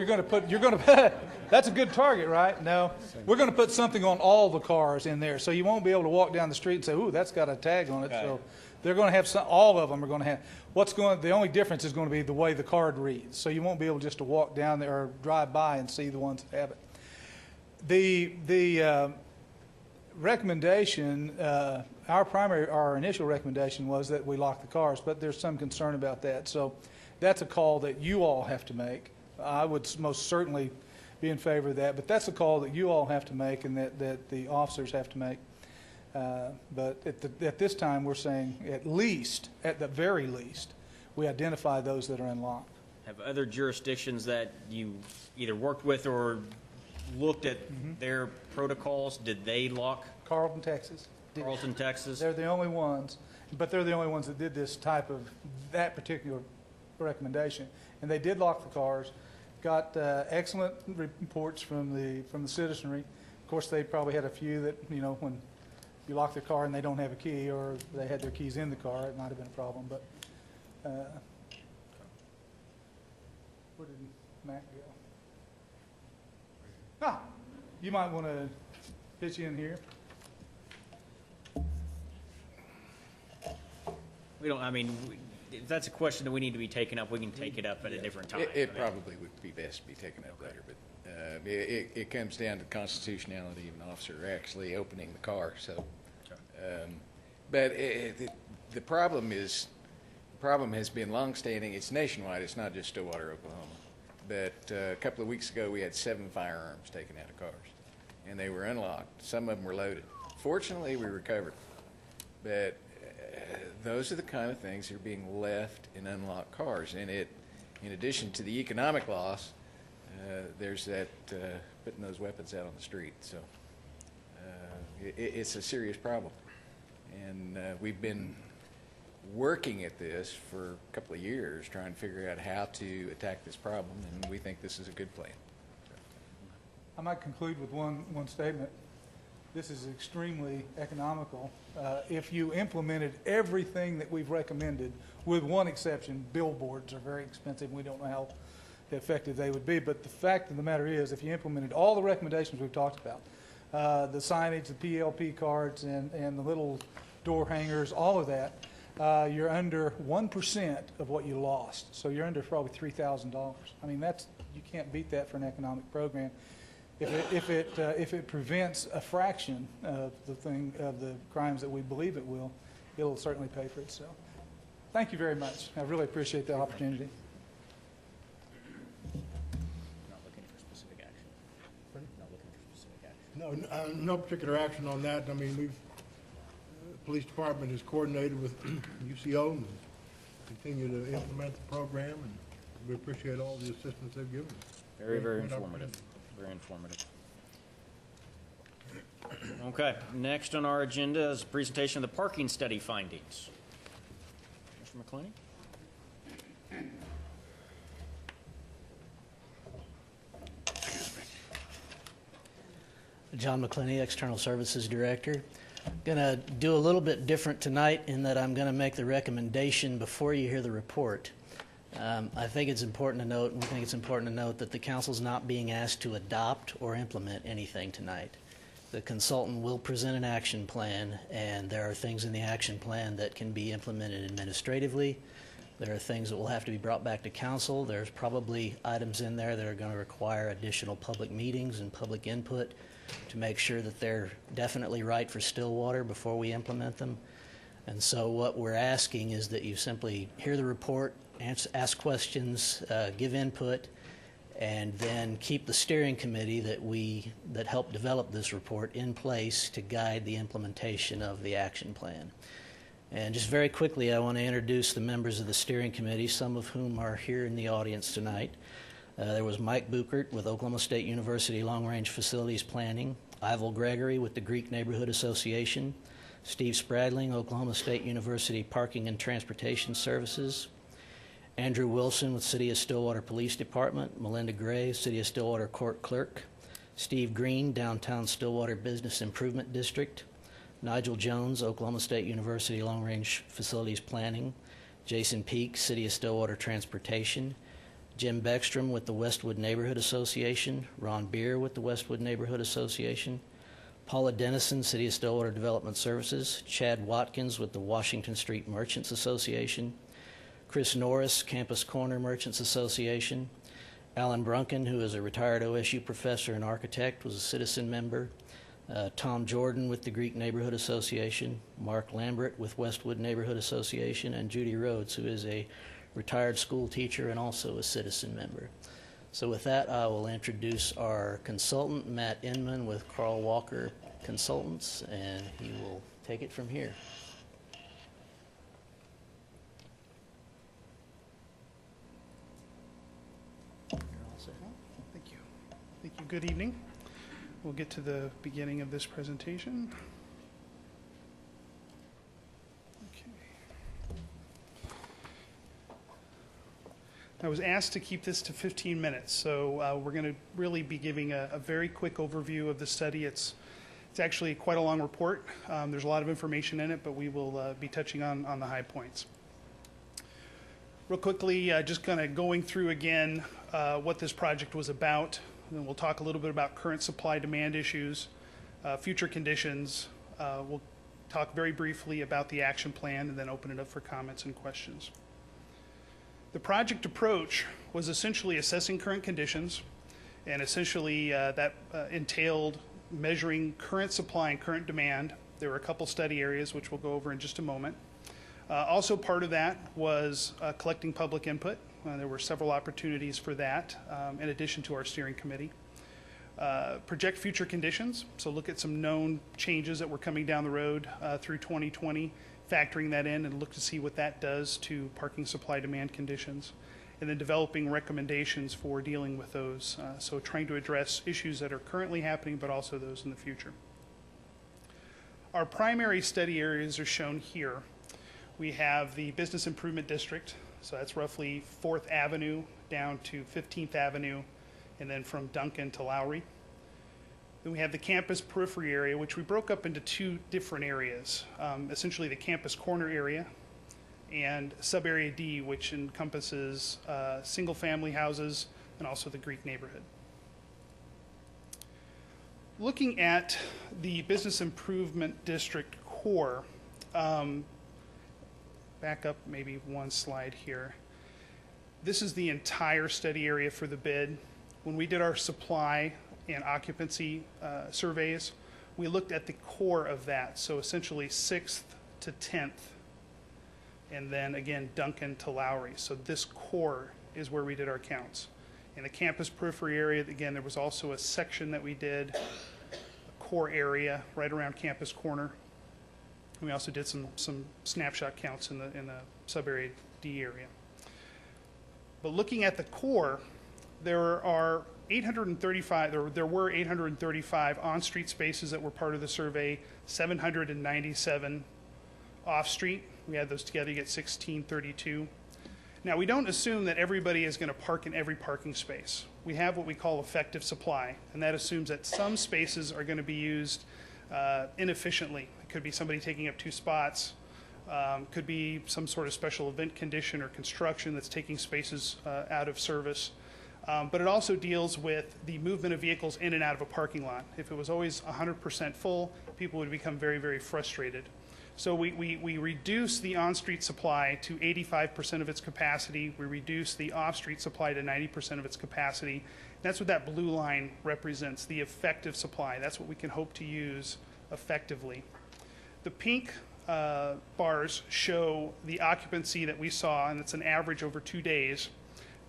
Speaker 8: that's a good target, right? No, we're going to put something on all the cars in there, so you won't be able to walk down the street and say, ooh, that's got a tag on it.
Speaker 3: Okay.
Speaker 8: So they're going to have all of them are going to have. The only difference is going to be the way the card reads. So you won't be able just to walk down there or drive by and see the ones that have it. The recommendation, our initial recommendation was that we lock the cars, but there's some concern about that. So that's a call that you all have to make. I would most certainly be in favor of that, but that's a call that you all have to make and that the officers have to make. But at this time, we're saying at the very least, we identify those that are unlocked.
Speaker 3: Have other jurisdictions that you either worked with or looked at their protocols, did they lock?
Speaker 8: Carlton, Texas.
Speaker 3: Carlton, Texas?
Speaker 8: They're the only ones, but they're the only ones that did this type of, that particular recommendation. And they did lock the cars, got excellent reports from the citizenry. Of course, they probably had a few that, when you lock the car and they don't have a key, or they had their keys in the car, it might have been a problem. But where did Matt go? You might want to pitch in here.
Speaker 3: If that's a question that we need to be taken up, we can take it up at a different time.
Speaker 7: It probably would be best to be taken up later, but it comes down to constitutionality of an officer actually opening the car. So, but the problem has been longstanding. It's nationwide. It's not just Stillwater, Oklahoma. But a couple of weeks ago, we had 7 firearms taken out of cars, and they were unlocked. Some of them were loaded. Fortunately, we recovered, but those are the kind of things that are being left in unlocked cars. And in addition to the economic loss, there's that putting those weapons out on the street. So it's a serious problem. And we've been working at this for a couple of years, trying to figure out how to attack this problem, and we think this is a good plan.
Speaker 8: I might conclude with one statement. This is extremely economical. If you implemented everything that we've recommended, with one exception, billboards are very expensive. We don't know how effective they would be. But the fact of the matter is, if you implemented all the recommendations we've talked about, the signage, the PLP cards, and the little door hangers, all of that, you're under 1% of what you lost. So you're under probably $3,000. I mean, you can't beat that for an economic program. If it prevents a fraction of the crimes that we believe it will, it'll certainly pay for itself. Thank you very much. I really appreciate the opportunity.
Speaker 1: No particular action on that. I mean, police department is coordinated with UCO and continue to implement the program, and we appreciate all the assistance they've given us.
Speaker 3: Very, very
Speaker 1: Good
Speaker 3: informative.
Speaker 1: opportunity.
Speaker 3: Very informative. Okay, next on our agenda is a presentation of the parking study findings. Mr. McClenny?
Speaker 10: John McClenny, External Services Director. Going to do a little bit different tonight in that I'm going to make the recommendation before you hear the report. I think it's important to note, and we think it's important to note, that the council's not being asked to adopt or implement anything tonight. The consultant will present an action plan, and there are things in the action plan that can be implemented administratively. There are things that will have to be brought back to council. There's probably items in there that are going to require additional public meetings and public input to make sure that they're definitely right for Stillwater before we implement them. And so what we're asking is that you simply hear the report, ask questions, give input, and then keep the steering committee that helped develop this report in place to guide the implementation of the action plan. And just very quickly, I want to introduce the members of the steering committee, some of whom are here in the audience tonight. There was Mike Buchert with Oklahoma State University Long Range Facilities Planning, Ivel Gregory with the Greek Neighborhood Association, Steve Spradling, Oklahoma State University Parking and Transportation Services, Andrew Wilson with City of Stillwater Police Department, Melinda Gray, City of Stillwater Court Clerk, Steve Green, Downtown Stillwater Business Improvement District, Nigel Jones, Oklahoma State University Long Range Facilities Planning, Jason Peak, City of Stillwater Transportation, Jim Beckstrom with the Westwood Neighborhood Association, Ron Beer with the Westwood Neighborhood Association, Paula Dennison, City of Stillwater Development Services, Chad Watkins with the Washington Street Merchants Association, Chris Norris, Campus Corner Merchants Association, Alan Brunken, who is a retired OSU professor and architect, was a citizen member, Tom Jordan with the Greek Neighborhood Association, Mark Lambert with Westwood Neighborhood Association, and Judy Rhodes, who is a retired school teacher and also a citizen member. So with that, I will introduce our consultant, Matt Inman with Carl Walker Consultants, and he will take it from here.
Speaker 11: Thank you. Thank you. Good evening. We'll get to the beginning of this presentation. Okay. I was asked to keep this to 15 minutes, so we're going to really be giving a very quick overview of the study. It's actually quite a long report. There's a lot of information in it, but we will be touching on the high points. Real quickly, just kind of going through again what this project was about. And we'll talk a little bit about current supply-demand issues, future conditions. We'll talk very briefly about the action plan and then open it up for comments and questions. The project approach was essentially assessing current conditions, and essentially that entailed measuring current supply and current demand. There were a couple study areas, which we'll go over in just a moment. Also part of that was collecting public input. There were several opportunities for that, in addition to our steering committee. Project future conditions, so look at some known changes that were coming down the road through 2020, factoring that in and look to see what that does to parking supply-demand conditions, and then developing recommendations for dealing with those, so trying to address issues that are currently happening, but also those in the future. Our primary study areas are shown here. We have the Business Improvement District, so that's roughly 4th Avenue down to 15th Avenue, and then from Duncan to Lowry. Then we have the campus periphery area, which we broke up into two different areas, essentially the campus corner area and sub-area D, which encompasses single-family houses and also the Greek neighborhood. Looking at the Business Improvement District core, back up maybe one slide here. This is the entire study area for the bid. When we did our supply and occupancy surveys, we looked at the core of that, so essentially 6th to 10th, and then again Duncan to Lowry. So this core is where we did our counts. In the campus periphery area, again, there was also a section that we did core area right around Campus Corner. We also did some snapshot counts in the sub-area D area. But looking at the core, there were 835 on-street spaces that were part of the survey, 797 off-street. We add those together, you get 1632. Now, we don't assume that everybody is going to park in every parking space. We have what we call effective supply, and that assumes that some spaces are going to be used inefficiently. It could be somebody taking up 2 spots, could be some sort of special event condition or construction that's taking spaces out of service. But it also deals with the movement of vehicles in and out of a parking lot. If it was always 100% full, people would become very, very frustrated. So we reduce the on-street supply to 85% of its capacity. We reduce the off-street supply to 90% of its capacity. That's what that blue line represents, the effective supply. That's what we can hope to use effectively. The pink bars show the occupancy that we saw, and it's an average over 2 days.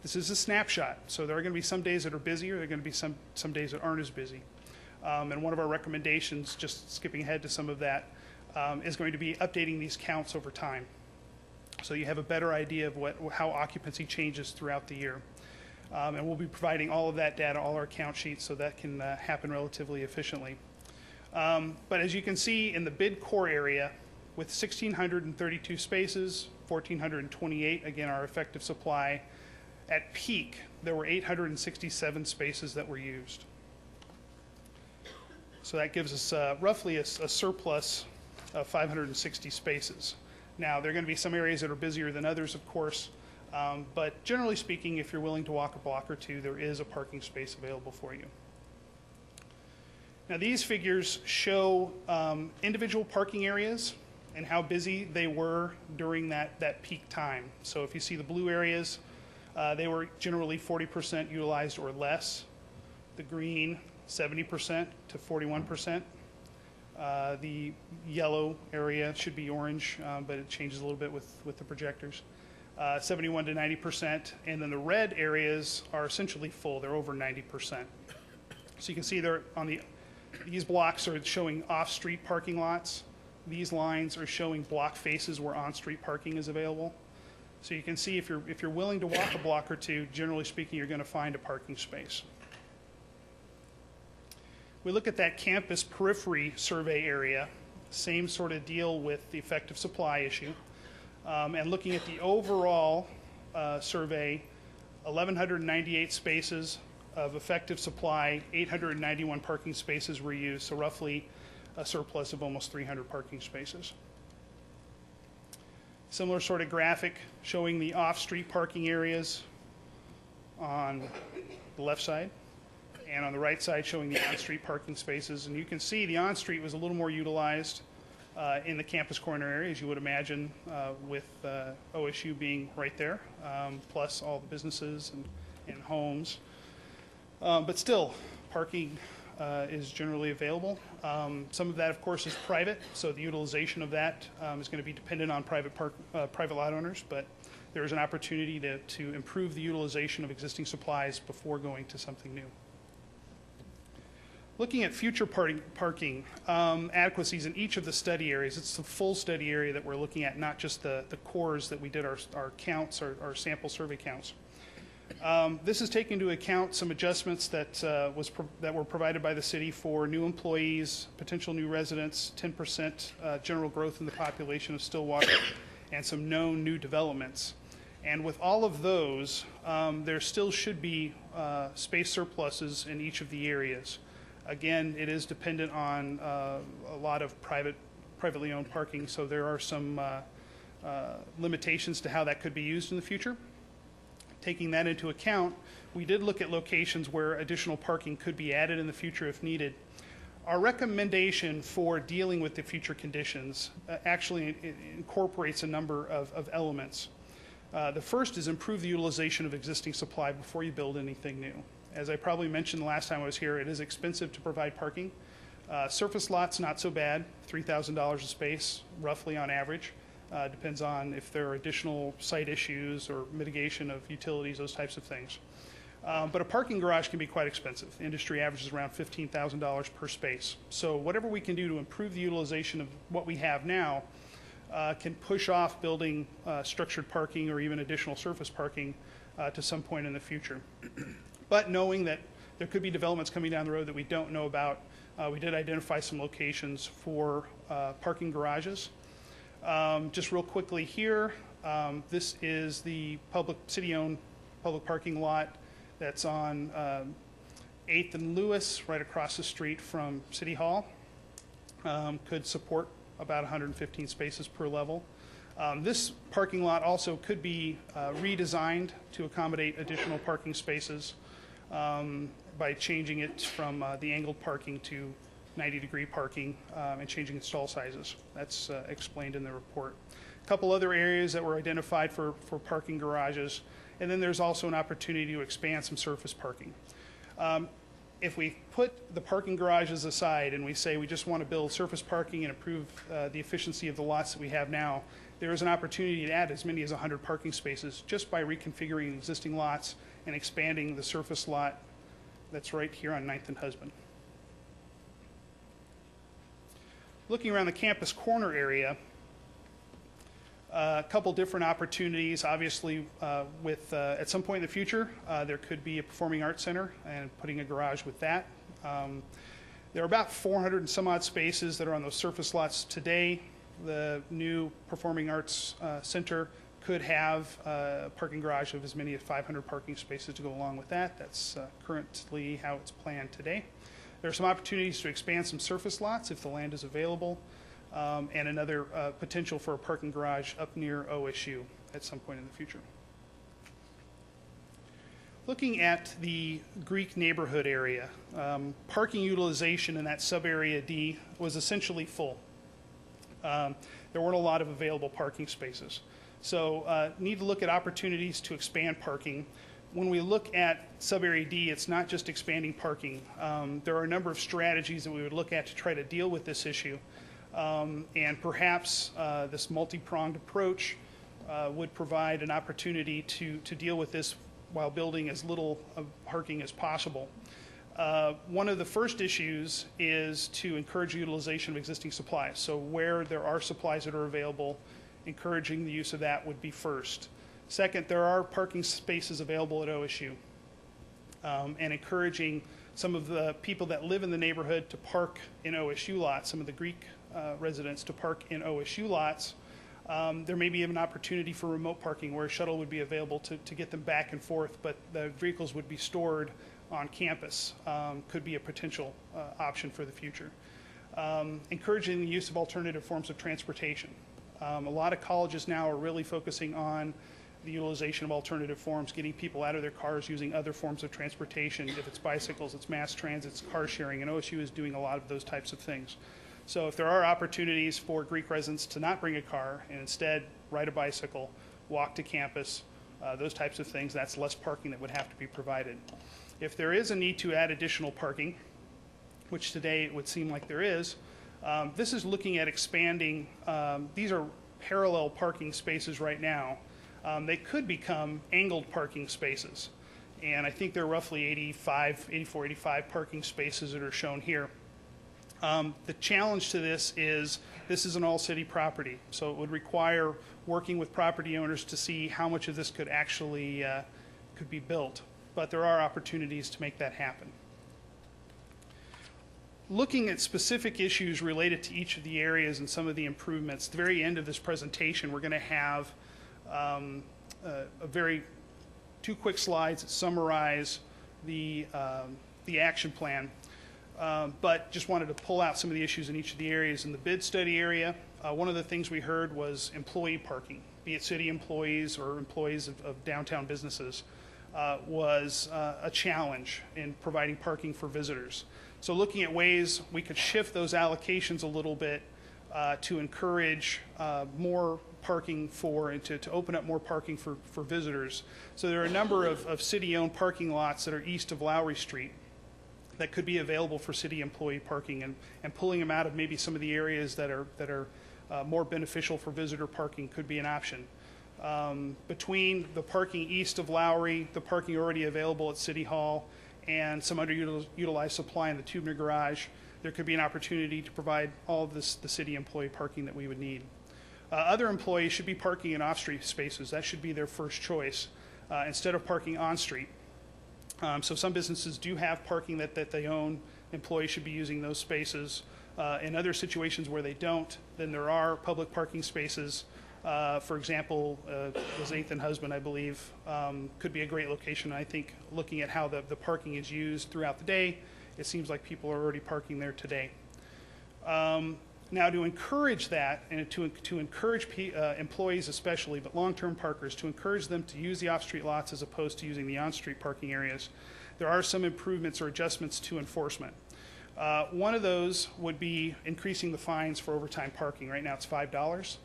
Speaker 11: This is a snapshot, so there are going to be some days that are busier, there are going to be some days that aren't as busy. And one of our recommendations, just skipping ahead to some of that, is going to be updating these counts over time. So you have a better idea of how occupancy changes throughout the year. And we'll be providing all of that data, all our count sheets, so that can happen relatively efficiently. But as you can see in the bid core area, with 1,632 spaces, 1,428, again, our effective supply, at peak, there were 867 spaces that were used. So that gives us roughly a surplus of 560 spaces. Now, there are going to be some areas that are busier than others, of course, but generally speaking, if you're willing to walk a block or two, there is a parking space available for you. Now, these figures show individual parking areas and how busy they were during that peak time. So if you see the blue areas, they were generally 40% utilized or less. The green, 70% to 41%. The yellow area should be orange, but it changes a little bit with the projectors. 71 to 90%. And then the red areas are essentially full. They're over 90%. So you can see they're these blocks are showing off-street parking lots. These lines are showing block faces where on-street parking is available. So you can see if you're willing to walk a block or two, generally speaking, you're going to find a parking space. We look at that campus periphery survey area, same sort of deal with the effective supply issue. And looking at the overall survey, 1,198 spaces of effective supply, 891 parking spaces were used, so roughly a surplus of almost 300 parking spaces. Similar sort of graphic showing the off-street parking areas on the left side, and on the right side showing the on-street parking spaces. And you can see the on-street was a little more utilized in the campus corner area, as you would imagine, with OSU being right there, plus all the businesses and homes. But still, parking is generally available. Some of that, of course, is private, so the utilization of that is going to be dependent on private lot owners, but there is an opportunity to improve the utilization of existing supplies before going to something new. Looking at future parking adequacies in each of the study areas, it's the full study area that we're looking at, not just the cores that we did our counts, our sample survey counts. This is taking into account some adjustments that were provided by the city for new employees, potential new residents, 10% general growth in the population of Stillwater, and some known new developments. And with all of those, there still should be space surpluses in each of the areas. Again, it is dependent on a lot of privately owned parking, so there are some limitations to how that could be used in the future. Taking that into account, we did look at locations where additional parking could be added in the future if needed. Our recommendation for dealing with the future conditions actually incorporates a number of elements. The first is improve the utilization of existing supply before you build anything new. As I probably mentioned the last time I was here, it is expensive to provide parking. Surface lots, not so bad, $3,000 a space, roughly on average. Depends on if there are additional site issues or mitigation of utilities, those types of things. But a parking garage can be quite expensive. The industry average is around $15,000 per space. So whatever we can do to improve the utilization of what we have now can push off building structured parking or even additional surface parking to some point in the future. But knowing that there could be developments coming down the road that we don't know about, we did identify some locations for parking garages. Just real quickly here, this is the city-owned public parking lot that's on 8th and Lewis, right across the street from City Hall. Could support about 115 spaces per level. This parking lot also could be redesigned to accommodate additional parking spaces by changing it from the angled parking to 90-degree parking and changing its stall sizes. That's explained in the report. A couple other areas that were identified for parking garages, and then there's also an opportunity to expand some surface parking. If we put the parking garages aside and we say we just want to build surface parking and improve the efficiency of the lots that we have now, there is an opportunity to add as many as 100 parking spaces just by reconfiguring existing lots and expanding the surface lot that's right here on 9th and Husband. Looking around the campus corner area, a couple different opportunities. Obviously, at some point in the future, there could be a performing arts center and putting a garage with that. There are about 400 and some odd spaces that are on those surface lots today. The new performing arts center could have a parking garage of as many as 500 parking spaces to go along with that. That's currently how it's planned today. There are some opportunities to expand some surface lots if the land is available, and another potential for a parking garage up near OSU at some point in the future. Looking at the Greek neighborhood area, parking utilization in that sub-area D was essentially full. There weren't a lot of available parking spaces. So need to look at opportunities to expand parking. When we look at sub-area D, it's not just expanding parking. There are a number of strategies that we would look at to try to deal with this issue. And perhaps this multi-pronged approach would provide an opportunity to deal with this while building as little of parking as possible. One of the first issues is to encourage utilization of existing supplies. So where there are supplies that are available, encouraging the use of that would be first. Second, there are parking spaces available at OSU, and encouraging some of the people that live in the neighborhood to park in OSU lots, some of the Greek residents to park in OSU lots. There may be an opportunity for remote parking where a shuttle would be available to get them back and forth, but the vehicles would be stored on campus. Could be a potential option for the future. Encouraging the use of alternative forms of transportation. A lot of colleges now are really focusing on the utilization of alternative forms, getting people out of their cars using other forms of transportation. If it's bicycles, it's mass transit, it's car sharing, and OSU is doing a lot of those types of things. So if there are opportunities for Greek residents to not bring a car and instead ride a bicycle, walk to campus, those types of things, that's less parking that would have to be provided. If there is a need to add additional parking, which today it would seem like there is, this is looking at expanding. These are parallel parking spaces right now. They could become angled parking spaces. And I think there are roughly 84, 85 parking spaces that are shown here. The challenge to this is an all-city property, so it would require working with property owners to see how much of this could actually could be built. But there are opportunities to make that happen. Looking at specific issues related to each of the areas and some of the improvements, at the very end of this presentation, we're going to have two quick slides that summarize the action plan. But just wanted to pull out some of the issues in each of the areas. In the bid study area, one of the things we heard was employee parking, be it city employees or employees of downtown businesses, was a challenge in providing parking for visitors. So looking at ways we could shift those allocations a little bit to encourage more parking and to open up more parking for visitors. So there are a number of city-owned parking lots that are east of Lowry Street that could be available for city employee parking, and pulling them out of maybe some of the areas that are more beneficial for visitor parking could be an option. Between the parking east of Lowry, the parking already available at City Hall, and some underutilized supply in the Tubner Garage, there could be an opportunity to provide all of this, the city employee parking that we would need. Other employees should be parking in off-street spaces. That should be their first choice instead of parking on-street. So some businesses do have parking that they own. Employees should be using those spaces. In other situations where they don't, then there are public parking spaces. For example, the Zathan Husband, I believe, could be a great location. I think looking at how the parking is used throughout the day, it seems like people are already parking there today. Now, to encourage that, and to encourage employees especially, but long-term parkers, to encourage them to use the off-street lots as opposed to using the on-street parking areas, there are some improvements or adjustments to enforcement. One of those would be increasing the fines for overtime parking. Right now it's $5.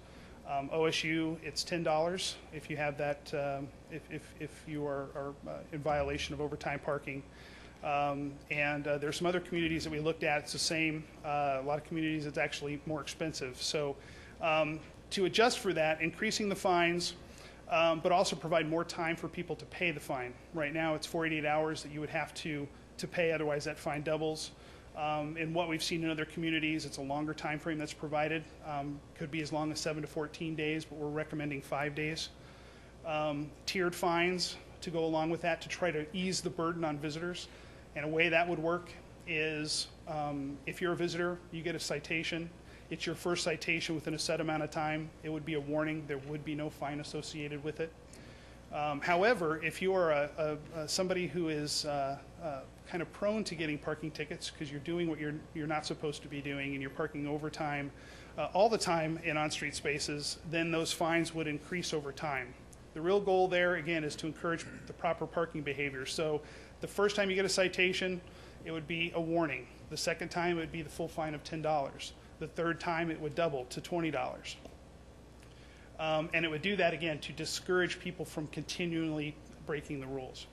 Speaker 11: OSU, it's $10 if you have that, if you are in violation of overtime parking. There's some other communities that we looked at, it's the same. A lot of communities, it's actually more expensive. So to adjust for that, increasing the fines, but also provide more time for people to pay the fine. Right now, it's 48 hours that you would have to pay, otherwise that fine doubles. In what we've seen in other communities, it's a longer time frame that's provided. Could be as long as 7 to 14 days, but we're recommending 5 days. Tiered fines to go along with that to try to ease the burden on visitors. And a way that would work is if you're a visitor, you get a citation. It's your first citation within a set amount of time. It would be a warning. There would be no fine associated with it. However, if you are somebody who is kind of prone to getting parking tickets because you're doing what you're not supposed to be doing and you're parking overtime all the time in on-street spaces, then those fines would increase over time. The real goal there, again, is to encourage the proper parking behavior. So the first time you get a citation, it would be a warning. The second time, it would be the full fine of $10. The third time, it would double to $20. And it would do that, again, to discourage people from continually breaking the rules.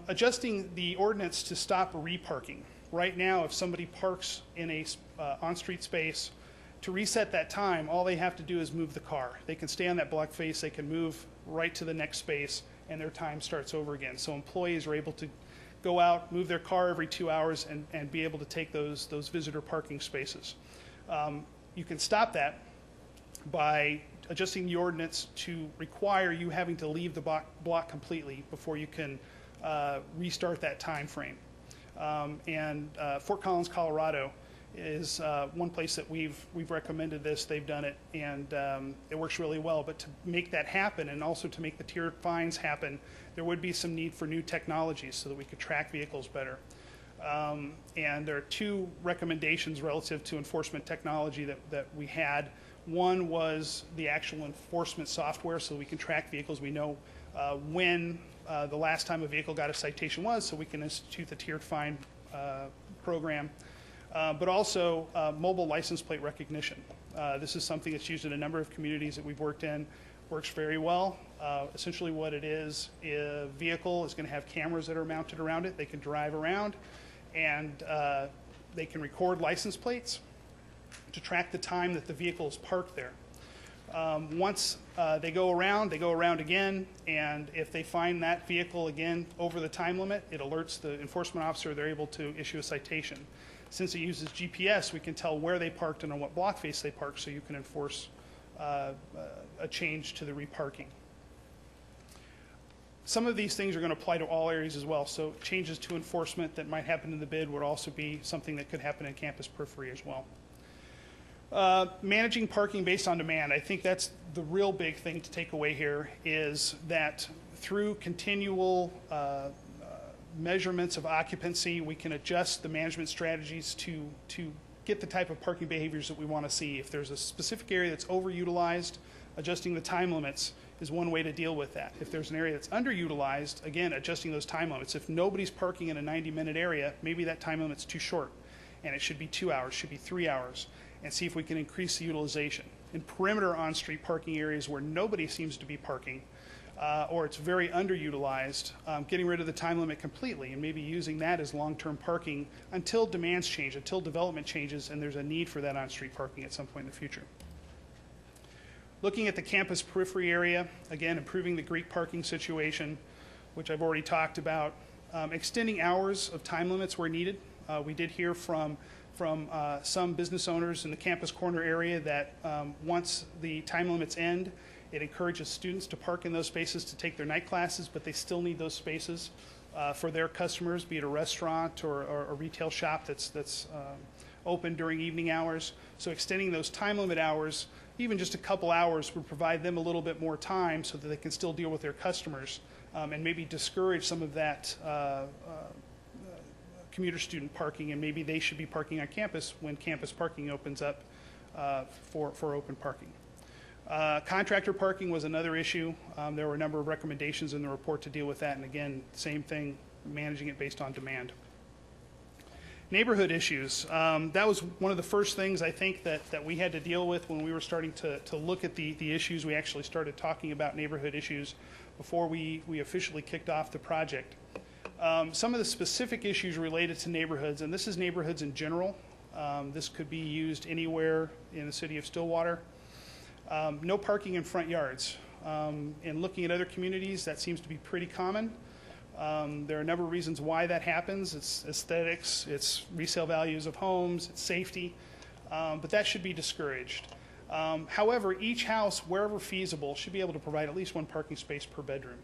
Speaker 11: Adjusting the ordinance to stop reparking. Right now, if somebody parks in a on-street space, to reset that time, all they have to do is move the car. They can stay on that block face, they can move right to the next space, and their time starts over again. So employees are able to go out, move their car every 2 hours, and be able to take those visitor parking spaces. You can stop that by adjusting the ordinance to require you having to leave the block completely before you can restart that time frame. Fort Collins, Colorado is one place that we've recommended this. They've done it, and it works really well. But to make that happen, and also to make the tiered fines happen, there would be some need for new technologies so that we could track vehicles better. And there are two recommendations relative to enforcement technology that we had. One was the actual enforcement software, so we can track vehicles. We know when the last time a vehicle got a citation was, so we can institute the tiered fine program. But also mobile license plate recognition. This is something that's used in a number of communities that we've worked in. Works very well. Essentially what it is, a vehicle is going to have cameras that are mounted around it. They can drive around, and they can record license plates to track the time that the vehicle is parked there. Once they go around again, and if they find that vehicle again over the time limit, it alerts the enforcement officer. They're able to issue a citation. Since it uses GPS, we can tell where they parked and on what block face they parked, so you can enforce a change to the reparking. Some of these things are going to apply to all areas as well, so changes to enforcement that might happen in the bid would also be something that could happen in campus periphery as well. Managing parking based on demand. I think that's the real big thing to take away here, is that through continual measurements of occupancy, we can adjust the management strategies to get the type of parking behaviors that we want to see. If there's a specific area that's overutilized, adjusting the time limits is one way to deal with that. If there's an area that's underutilized, again, adjusting those time limits. If nobody's parking in a 90-minute area, maybe that time limit's too short, and it should be 2 hours, should be 3 hours, and see if we can increase the utilization. In perimeter on-street parking areas where nobody seems to be parking, or it's very underutilized, getting rid of the time limit completely and maybe using that as long-term parking until demands change, until development changes and there's a need for that on-street parking at some point in the future. Looking at the campus periphery area, again, improving the Greek parking situation, which I've already talked about. Extending hours of time limits where needed. We did hear from some business owners in the campus corner area that once the time limits end, it encourages students to park in those spaces to take their night classes, but they still need those spaces for their customers, be it a restaurant or a retail shop that's open during evening hours. So extending those time limit hours, even just a couple hours, would provide them a little bit more time so that they can still deal with their customers and maybe discourage some of that commuter student parking, and maybe they should be parking on campus when campus parking opens up for open parking. Contractor parking was another issue. There were a number of recommendations in the report to deal with that, and again, same thing, managing it based on demand. Neighborhood issues. That was one of the first things I think that we had to deal with when we were starting to look at the issues. We actually started talking about neighborhood issues before we officially kicked off the project. Some of the specific issues related to neighborhoods, and this is neighborhoods in general. This could be used anywhere in the city of Stillwater. No parking in front yards. And looking at other communities, that seems to be pretty common. There are a number of reasons why that happens. It's aesthetics, it's resale values of homes, it's safety, but that should be discouraged. However, each house, wherever feasible, should be able to provide at least one parking space per bedroom.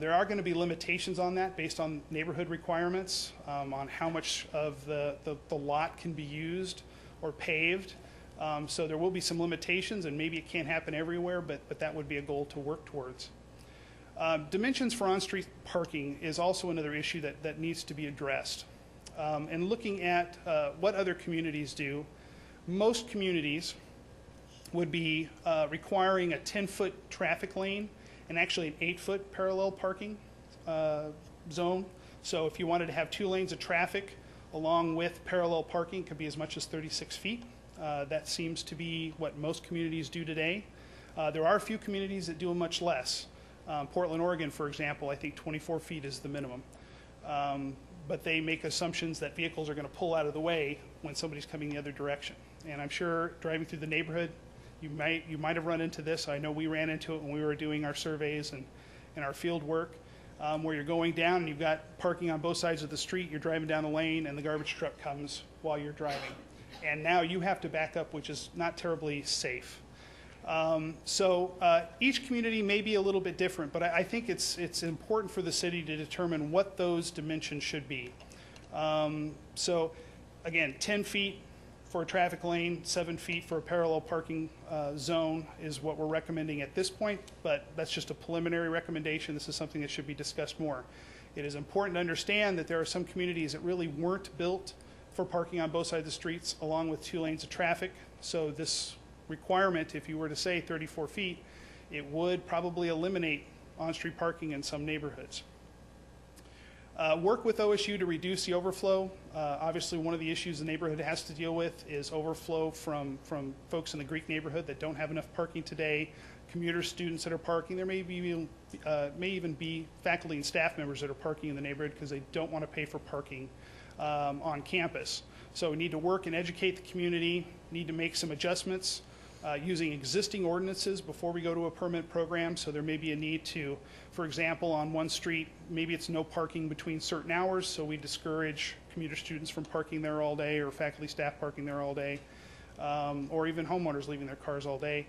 Speaker 11: There are going to be limitations on that based on neighborhood requirements, on how much of the lot can be used or paved. So there will be some limitations, and maybe it can't happen everywhere, but that would be a goal to work towards. Dimensions for on-street parking is also another issue that needs to be addressed. And looking at what other communities do, most communities would be requiring a 10-foot traffic lane and actually an 8-foot parallel parking zone. So if you wanted to have 2 lanes of traffic along with parallel parking, it could be as much as 36 feet. That seems to be what most communities do today. There are a few communities that do much less. Portland, Oregon, for example, I think 24 feet is the minimum. But they make assumptions that vehicles are going to pull out of the way when somebody's coming the other direction. And I'm sure driving through the neighborhood, you might have run into this. I know we ran into it when we were doing our surveys and our field work, where you're going down and you've got parking on both sides of the street, you're driving down the lane, and the garbage truck comes while you're driving. And now you have to back up, which is not terribly safe. So each community may be a little bit different, but I think it's important for the city to determine what those dimensions should be. So again, 10 feet for a traffic lane, 7 feet for a parallel parking zone is what we're recommending at this point, but that's just a preliminary recommendation. This is something that should be discussed more. It is important to understand that there are some communities that really weren't built for parking on both sides of the streets along with 2 lanes of traffic. So this requirement, if you were to say 34 feet, it would probably eliminate on-street parking in some neighborhoods. Work with OSU to reduce the overflow. Obviously, one of the issues the neighborhood has to deal with is overflow from folks in the Greek neighborhood that don't have enough parking today, commuter students that are parking. There may even be faculty and staff members that are parking in the neighborhood because they don't want to pay for parking on campus. So we need to work and educate the community, need to make some adjustments using existing ordinances before we go to a permit program. So there may be a need to, for example, on one street, maybe it's no parking between certain hours, so we discourage commuter students from parking there all day or faculty staff parking there all day, or even homeowners leaving their cars all day.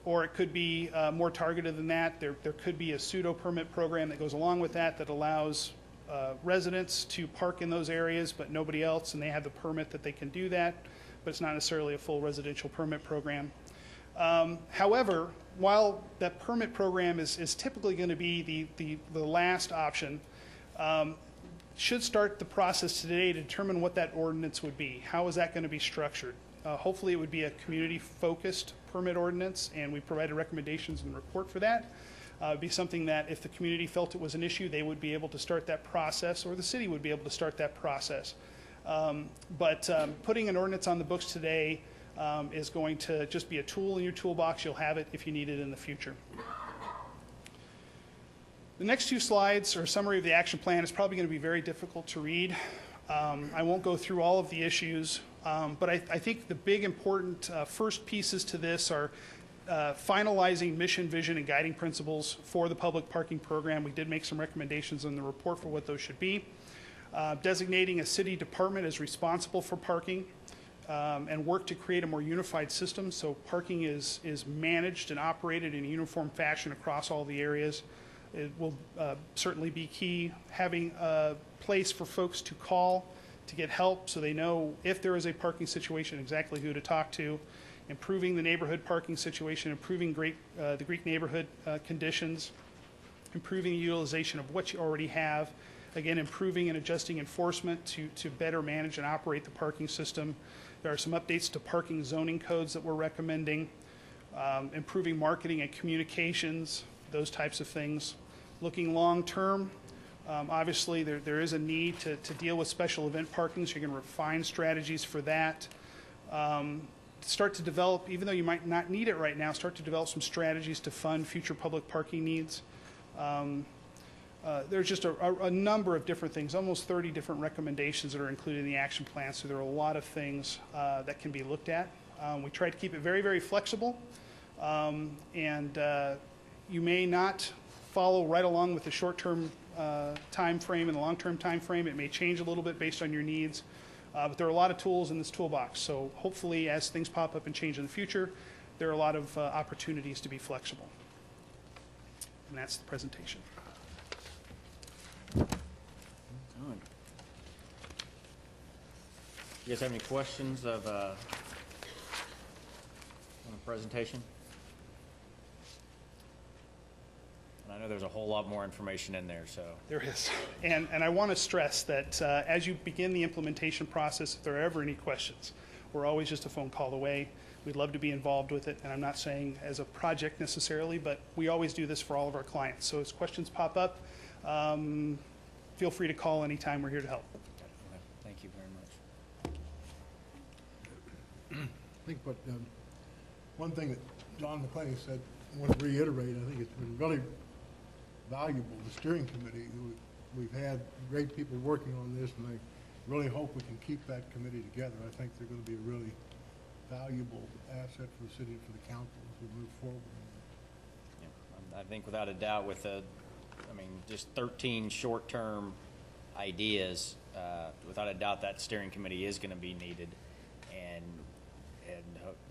Speaker 11: Or it could be more targeted than that. There could be a pseudo permit program that goes along with that allows residents to park in those areas but nobody else, and they have the permit that they can do that, but it's not necessarily a full residential permit program. However, while that permit program is typically going to be the last option, should start the process today to determine what that ordinance would be. How is that going to be structured? Hopefully it would be a community-focused permit ordinance, and we provided recommendations in the report for that. It would be something that if the community felt it was an issue, they would be able to start that process, or the city would be able to start that process. But putting an ordinance on the books today is going to just be a tool in your toolbox. You'll have it if you need it in the future. The next 2 slides are a summary of the action plan. It's probably going to be very difficult to read. I won't go through all of the issues, but I think the big important first pieces to this are finalizing mission, vision, and guiding principles for the public parking program. We did make some recommendations in the report for what those should be. Designating a city department as responsible for parking, and work to create a more unified system so parking is managed and operated in a uniform fashion across all the areas. It will certainly be key, having a place for folks to call to get help so they know if there is a parking situation, exactly who to talk to, improving the neighborhood parking situation, improving the Greek neighborhood conditions, improving the utilization of what you already have, again, improving and adjusting enforcement to better manage and operate the parking system. There are some updates to parking zoning codes that we're recommending, improving marketing and communications, those types of things. Looking long-term, obviously there is a need to deal with special event parking, so you're going to refine strategies for that. Start to develop, even though you might not need it right now, start to develop some strategies to fund future public parking needs. There's just a number of different things, almost 30 different recommendations that are included in the action plan, so there are a lot of things that can be looked at. We try to keep it very, very flexible, and you may not follow right along with the short-term time frame and the long-term time frame. It may change a little bit based on your needs, but there are a lot of tools in this toolbox, so hopefully as things pop up and change in the future, there are a lot of opportunities to be flexible. And that's the presentation.
Speaker 3: Good. You guys have any questions on the presentation? And I know there's a whole lot more information in there, so.
Speaker 11: There is. And I want to stress that as you begin the implementation process, if there are ever any questions, we're always just a phone call away. We'd love to be involved with it, and I'm not saying as a project necessarily, but we always do this for all of our clients. So as questions pop up, feel free to call anytime. We're here to help.
Speaker 3: Thank you very much.
Speaker 1: I think what, one thing that John McClain said, I want to reiterate, I think it's been really valuable, the steering committee. We've had great people working on this, and I really hope we can keep that committee together. I think they're going to be a really valuable asset for the city and for the council as we move forward.
Speaker 3: Yeah, I think without a doubt with just 13 short-term ideas, without a doubt that steering committee is going to be needed. And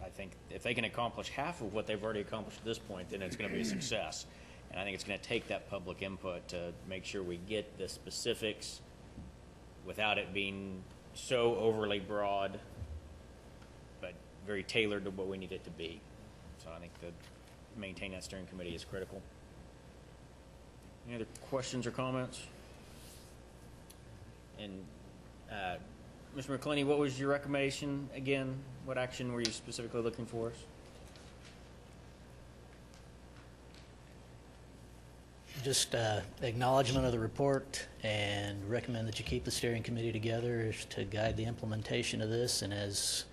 Speaker 3: I think if they can accomplish half of what they've already accomplished at this point, then it's going to be a success. And I think it's going to take that public input to make sure we get the specifics without it being so overly broad, but very tailored to what we need it to be. So I think that maintaining that steering committee is critical. Any other questions or comments? And Mr. McClenny, what was your recommendation again? What action were you specifically looking for us?
Speaker 10: Just acknowledgement of the report and recommend that you keep the steering committee together to guide the implementation of this, and as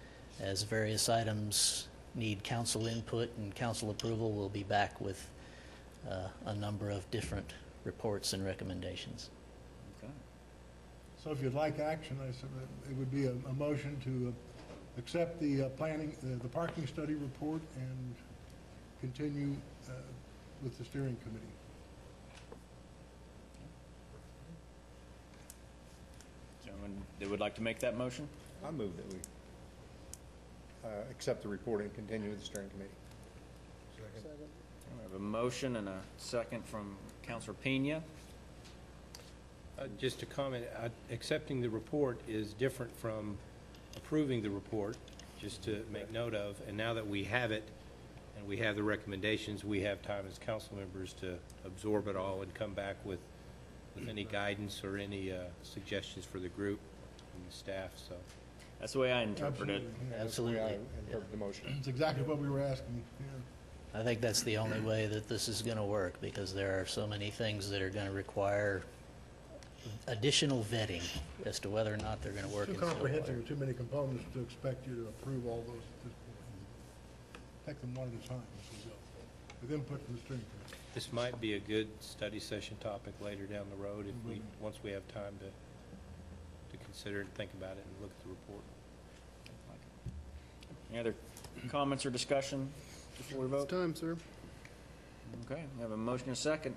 Speaker 10: various items need council input and council approval, we'll be back with a number of different reports and recommendations.
Speaker 3: Okay.
Speaker 1: So if you'd like action, I said it would be a motion to accept the the parking study report and continue with the steering committee.
Speaker 3: Someone that would like to make that motion?
Speaker 12: I move that we accept the report and continue with the steering committee.
Speaker 2: Second.
Speaker 3: We have a motion and a second from Councilor Pena.
Speaker 13: Just a comment, accepting the report is different from approving the report, just to make note of. And now that we have it and we have the recommendations, we have time as council members to absorb it all and come back with any guidance or any suggestions for the group and the staff. So
Speaker 3: That's the way I interpret it.
Speaker 10: Absolutely.
Speaker 12: That's the way I interpret the motion.
Speaker 1: It's exactly what we were asking. Yeah.
Speaker 10: I think that's the only way that this is going to work, because there are so many things that are going to require additional vetting as to whether or not they're going to work
Speaker 1: Too
Speaker 10: in Stillwater.
Speaker 1: comprehensive, too many components to expect you to approve all those at this point. Take them one at a time as we go, with input from the steering committee.
Speaker 13: this might be a good study session topic later down the road if we, once we have time to consider and think about it and look at the report.
Speaker 3: Any other comments or discussion? before we vote?
Speaker 12: It's time, sir.
Speaker 3: Okay, we have a motion and a second.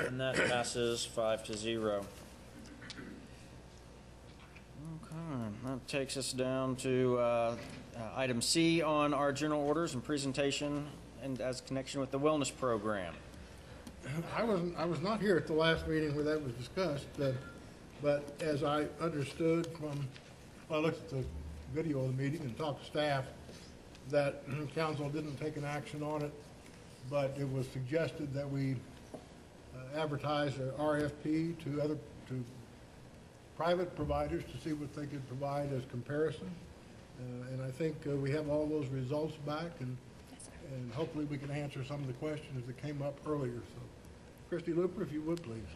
Speaker 3: And that passes 5-0. Okay, that takes us down to item C on our general orders and presentation and as connection with the wellness program.
Speaker 1: I was not here at the last meeting where that was discussed, but as I understood from, I looked at the video of the meeting and talked to staff, that council didn't take an action on it, but it was suggested that we advertise an RFP to private providers to see what they could provide as comparison. And I think we have all those results back, and hopefully we can answer some of the questions that came up earlier. So, Christy Looper, if you would, please.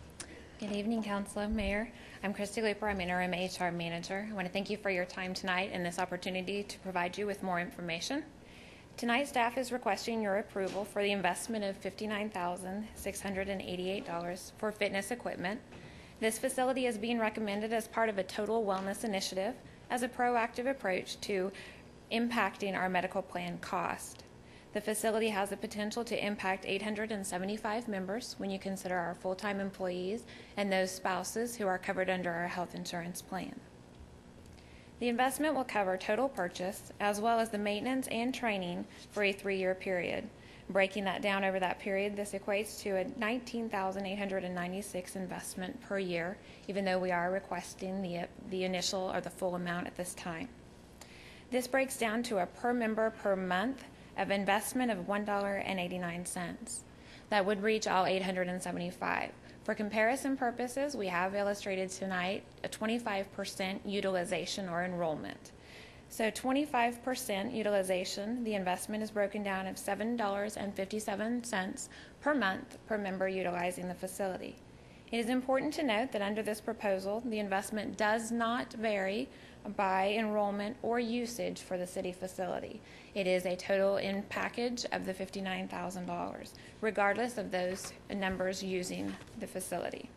Speaker 14: Good evening, Council, Mayor. I'm Christy Looper. I'm interim HR manager. I want to thank you for your time tonight and this opportunity to provide you with more information. Tonight, staff is requesting your approval for the investment of $59,688 for fitness equipment. This facility is being recommended as part of a total wellness initiative as a proactive approach to impacting our medical plan cost. The facility has the potential to impact 875 members when you consider our full-time employees and those spouses who are covered under our health insurance plan. The investment will cover total purchase as well as the maintenance and training for a 3-year period. Breaking that down over that period, this equates to a $19,896 investment per year, even though we are requesting the initial or the full amount at this time. This breaks down to a per member per month of investment of $1.89. That would reach all 875. For comparison purposes, we have illustrated tonight a 25% utilization or enrollment. So 25% utilization, the investment is broken down of $7.57 per month per member utilizing the facility. It is important to note that under this proposal, the investment does not vary by enrollment or usage for the city facility. It is a total in package of the $59,000, regardless of those numbers using the facility.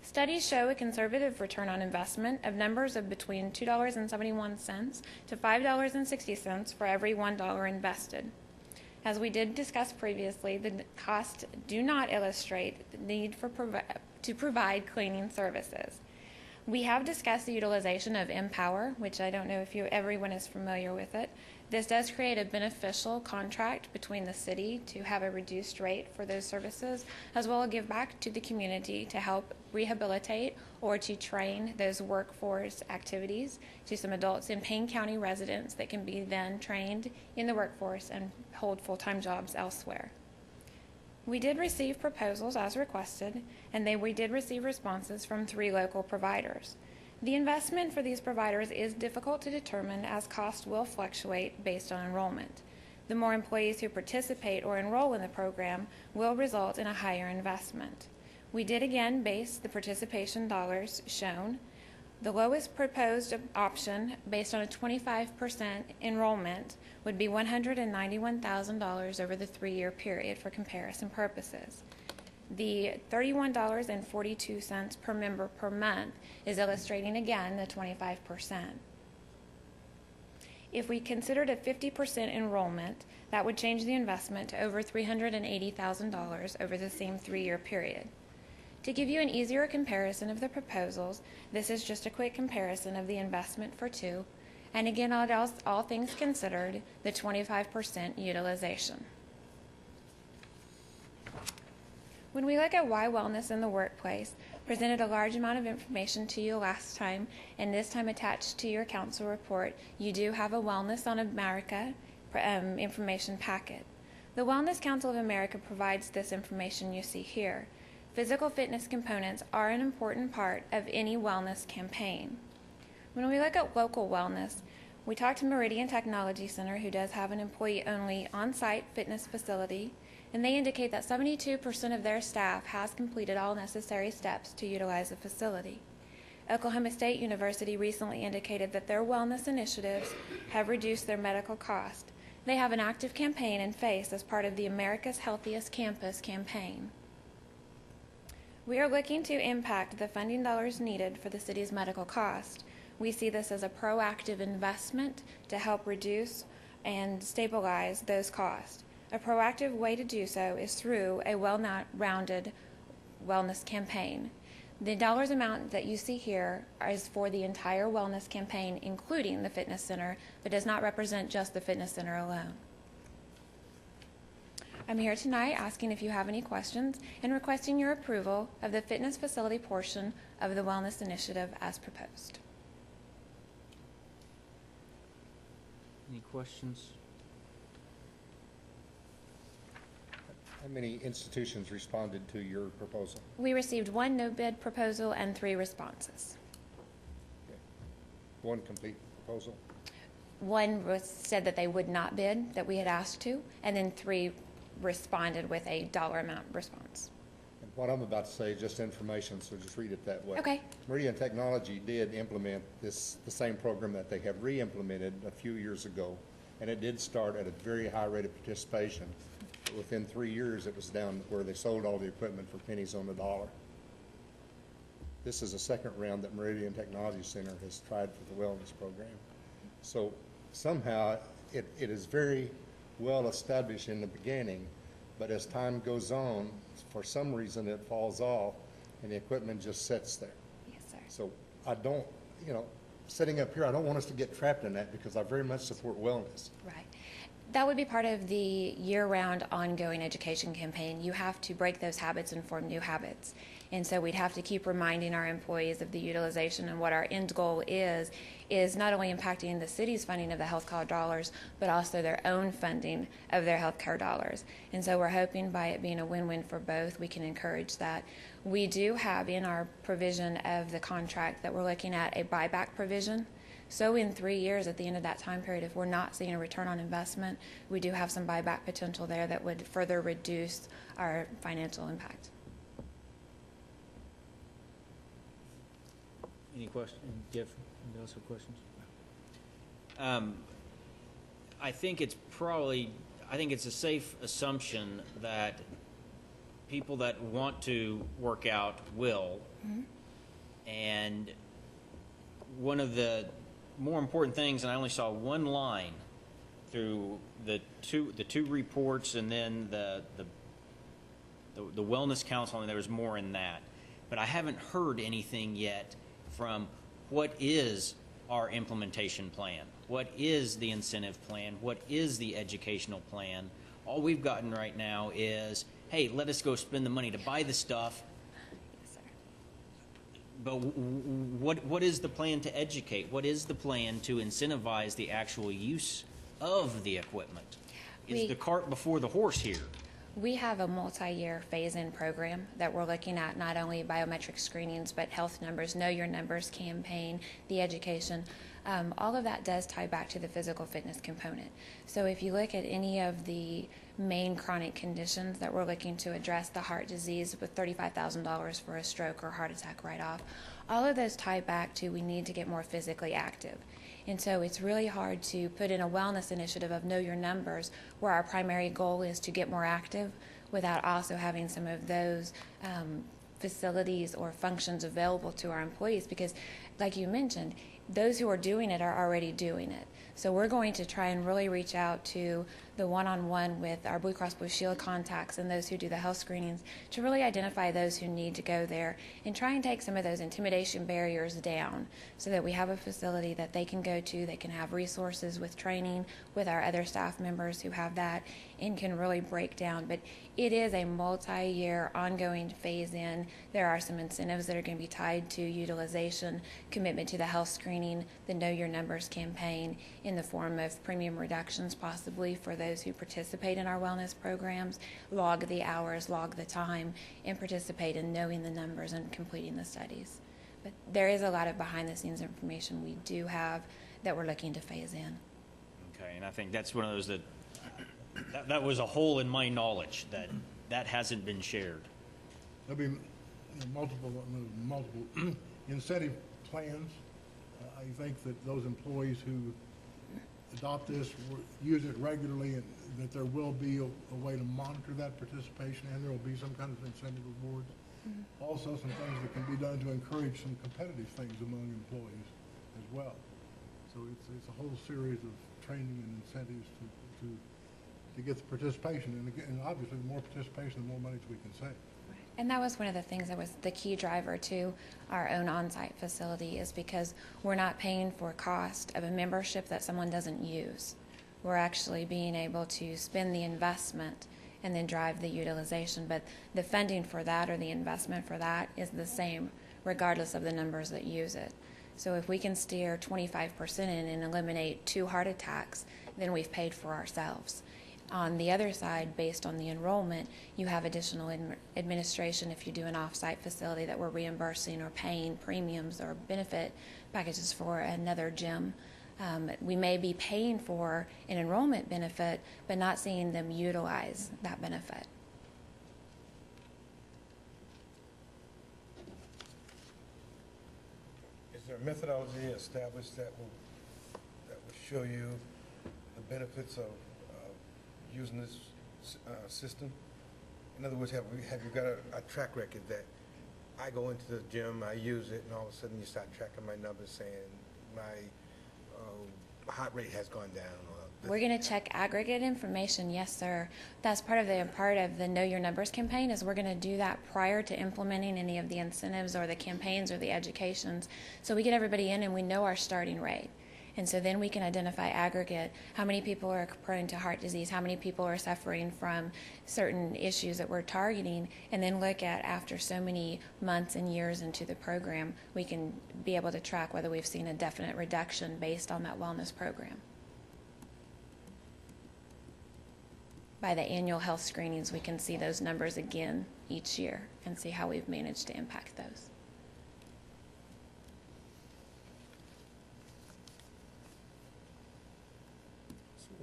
Speaker 14: Studies show a conservative return on investment of numbers of between $2.71 to $5.60 for every $1 invested. As we did discuss previously, the costs do not illustrate the need to provide cleaning services. We have discussed the utilization of Empower, which I don't know if everyone is familiar with it. This does create a beneficial contract between the city to have a reduced rate for those services, as well as give back to the community to help rehabilitate or to train those workforce activities to some adults in Payne County residents that can be then trained in the workforce and hold full-time jobs elsewhere. We did receive proposals as requested, and we did receive responses from 3 local providers. The investment for these providers is difficult to determine as costs will fluctuate based on enrollment. The more employees who participate or enroll in the program will result in a higher investment. We did again base the participation dollars shown. The lowest proposed option, based on a 25% enrollment, would be $191,000 over the 3-year period for comparison purposes. The $31.42 per member per month is illustrating again the 25%. If we considered a 50% enrollment, that would change the investment to over $380,000 over the same 3-year period. To give you an easier comparison of the proposals, this is just a quick comparison of the investment for 2, and again, all things considered, the 25% utilization. When we look at why wellness in the workplace, presented a large amount of information to you last time, and this time attached to your council report, you do have a Wellness on America information packet. The Wellness Council of America provides this information you see here. Physical fitness components are an important part of any wellness campaign. When we look at local wellness, we talked to Meridian Technology Center, who does have an employee-only on-site fitness facility, and they indicate that 72% of their staff has completed all necessary steps to utilize the facility. Oklahoma State University recently indicated that their wellness initiatives have reduced their medical cost. They have an active campaign in place as part of the America's Healthiest Campus campaign. We are looking to impact the funding dollars needed for the city's medical cost. We see this as a proactive investment to help reduce and stabilize those costs. A proactive way to do so is through a well-rounded wellness campaign. The dollars amount that you see here is for the entire wellness campaign, including the fitness center, but does not represent just the fitness center alone. I'm here tonight asking if you have any questions and requesting your approval of the fitness facility portion of the wellness initiative as proposed.
Speaker 3: Any questions?
Speaker 12: How many institutions responded to your proposal?
Speaker 14: We received 1 no-bid proposal and 3 responses.
Speaker 12: Okay. 1 complete proposal?
Speaker 14: 1 said that they would not bid, that we had asked to, and then 3 responded with a dollar amount response.
Speaker 12: And what I'm about to say is just information, so just read it that way.
Speaker 14: Okay.
Speaker 12: Meridian Technology did implement the same program that they have re-implemented a few years ago, and it did start at a very high rate of participation. But within 3 years, it was down where they sold all the equipment for pennies on the dollar. This is a second round that Meridian Technology Center has tried for the wellness program. So somehow it is very well established in the beginning, but as time goes on, for some reason it falls off and the equipment just sits there.
Speaker 14: Yes, sir.
Speaker 12: So I don't, sitting up here, I don't want us to get trapped in that because I very much support wellness.
Speaker 14: Right. That would be part of the year-round ongoing education campaign. You have to break those habits and form new habits. And so we'd have to keep reminding our employees of the utilization, and what our end goal is not only impacting the city's funding of the health care dollars, but also their own funding of their health care dollars. And so we're hoping by it being a win-win for both, we can encourage that. We do have in our provision of the contract that we're looking at a buyback provision. So in 3 years, at the end of that time period, if we're not seeing a return on investment, we do have some buyback potential there that would further reduce our financial impact.
Speaker 3: Any questions? Do you have anyone else have questions? I think it's a safe assumption that people that want to work out will. Mm-hmm. And one of the more important things, and I only saw one line through the two reports and then the wellness council, and there was more in that, but I haven't heard anything yet from what is our implementation plan, what is the incentive plan, what is the educational plan. All we've gotten right now is, hey, let us go spend the money to buy the stuff.
Speaker 14: Yes, sir.
Speaker 3: But what is the plan to educate? What is the plan to incentivize the actual use of the equipment? Is the cart before the horse here?
Speaker 14: We have a multi-year phase-in program that we're looking at, not only biometric screenings, but health numbers, know your numbers campaign, the education. All of that does tie back to the physical fitness component. So if you look at any of the main chronic conditions that we're looking to address, the heart disease with $35,000 for a stroke or heart attack write-off, all of those tie back to we need to get more physically active. And so it's really hard to put in a wellness initiative of know your numbers where our primary goal is to get more active without also having some of those facilities or functions available to our employees, because like you mentioned, those who are doing it are already doing it. So we're going to try and really reach out to the one-on-one with our Blue Cross Blue Shield contacts and those who do the health screenings to really identify those who need to go there and try and take some of those intimidation barriers down so that we have a facility that they can go to, they can have resources with training with our other staff members who have that and can really break down. But it is a multi-year ongoing phase-in. There are some incentives that are going to be tied to utilization, commitment to the health screening, the Know Your Numbers campaign in the form of premium reductions possibly for those who participate in our wellness programs, log the hours, log the time, and participate in knowing the numbers and completing the studies. But there is a lot of behind-the-scenes information we do have that we're looking to phase in.
Speaker 3: Okay, and I think that's one of those that was a hole in my knowledge that hasn't been shared.
Speaker 1: There'll be multiple incentive plans. I think that those employees who adopt this, use it regularly, and that there will be a way to monitor that participation, and there will be some kind of incentive rewards. Mm-hmm. Also, some things that can be done to encourage some competitive things among employees as well. So it's a whole series of training and incentives to get the participation. And again, obviously, the more participation, the more money we can save.
Speaker 14: And that was one of the things that was the key driver to our own on-site facility, is because we're not paying for cost of a membership that someone doesn't use. We're actually being able to spend the investment and then drive the utilization. But the funding for that, or the investment for that, is the same regardless of the numbers that use it. So if we can steer 25% in and eliminate 2 heart attacks, then we've paid for ourselves. On the other side, based on the enrollment, you have additional administration if you do an off-site facility that we're reimbursing or paying premiums or benefit packages for another gym. We may be paying for an enrollment benefit, but not seeing them utilize that benefit.
Speaker 2: Is there a methodology established that will show you the benefits of using this system? In other words, have you got a track record that I go into the gym, I use it, and all of a sudden you start tracking my numbers saying my heart rate has gone down?
Speaker 14: We're going to check aggregate information, yes, sir. That's part of the Know Your Numbers campaign, is we're going to do that prior to implementing any of the incentives or the campaigns or the educations. So we get everybody in and we know our starting rate. And so then we can identify aggregate, how many people are prone to heart disease, how many people are suffering from certain issues that we're targeting, and then look at, after so many months and years into the program, we can be able to track whether we've seen a definite reduction based on that wellness program. By the annual health screenings, we can see those numbers again each year and see how we've managed to impact those.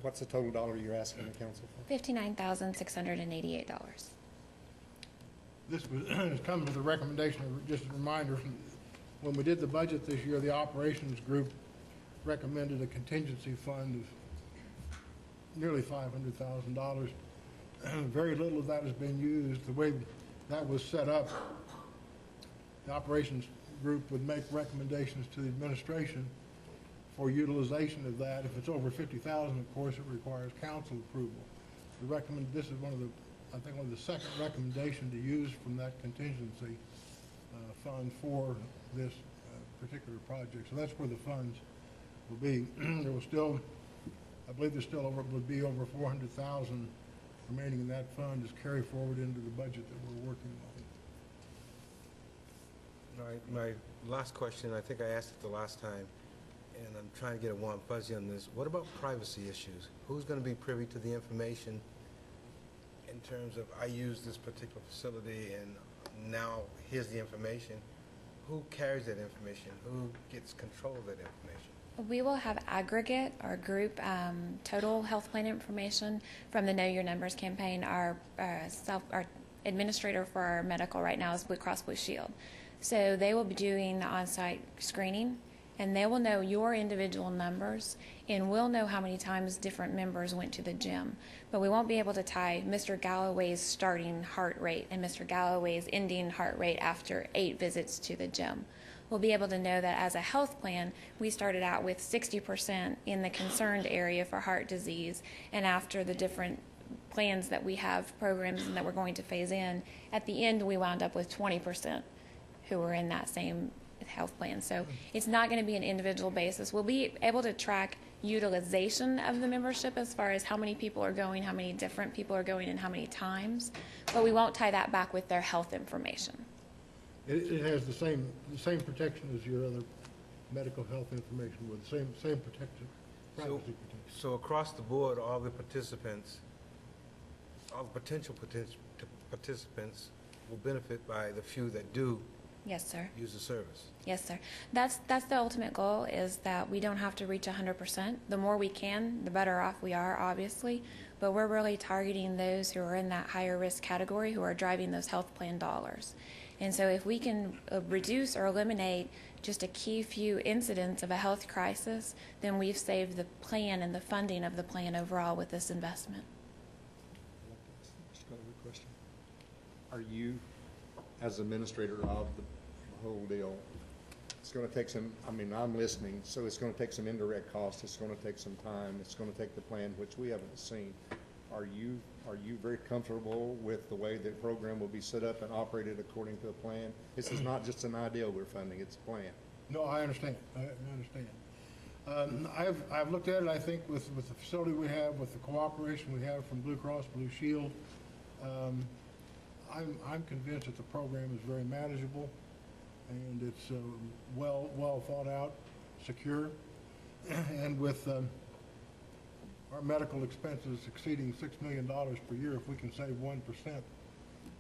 Speaker 12: What's the total dollar you're asking the council for?
Speaker 14: $59,688.
Speaker 1: This has come with a recommendation, just a reminder, from when we did the budget this year, the operations group recommended a contingency fund of nearly $500,000. Very little of that has been used. The way that was set up, the operations group would make recommendations to the administration for utilization of that. If it's over $50,000, of course, it requires council approval. This is I think one of the second recommendation to use from that contingency fund for this particular project. So that's where the funds will be. There will still, I believe there's still would be over $400,000 remaining in that fund as carry forward into the budget that we're working on.
Speaker 2: My last question, I think I asked it the last time, and I'm trying to get a warm fuzzy on this. What about privacy issues? Who's going to be privy to the information in terms of, I use this particular facility and now here's the information? Who carries that information? Who gets control of that information?
Speaker 14: We will have aggregate or group total health plan information from the Know Your Numbers campaign. Our administrator for our medical right now is Blue Cross Blue Shield. So they will be doing the on-site screening, and they will know your individual numbers, and we'll know how many times different members went to the gym. But we won't be able to tie Mr. Galloway's starting heart rate and Mr. Galloway's ending heart rate after 8 visits to the gym. We'll be able to know that as a health plan, we started out with 60% in the concerned area for heart disease, and after the different plans that we have, programs and that we're going to phase in, at the end we wound up with 20% who were in that same health plan. So it's not going to be an individual basis. We'll be able to track utilization of the membership as far as how many people are going, how many different people are going, and how many times, but we won't tie that back with their health information.
Speaker 1: It has the same protection as your other medical health information, with the same protection, privacy protection.
Speaker 2: So across the board, all the participants, all the potential participants will benefit by the few that do
Speaker 14: Yes, sir.
Speaker 2: use the service.
Speaker 14: Yes, sir. That's the ultimate goal, is that we don't have to reach 100%. The more we can, the better off we are, obviously. But we're really targeting those who are in that higher risk category, who are driving those health plan dollars. And so if we can reduce or eliminate just a key few incidents of a health crisis, then we've saved the plan and the funding of the plan overall with this investment.
Speaker 12: Question. Are you, as administrator of the whole deal, It's going to take some, I mean, I'm listening, so it's going to take some indirect cost. It's going to take some time. It's going to take the plan, which we haven't seen. Are you very comfortable with the way the program will be set up and operated according to a plan? This is not just an idea we're funding, it's a plan.
Speaker 1: No, I understand. I understand. I've looked at it, I think, with the facility we have, with the cooperation we have from Blue Cross Blue Shield. I'm convinced that the program is very manageable, and it's well thought out, secure, and with our medical expenses exceeding $6 million per year, if we can save 1%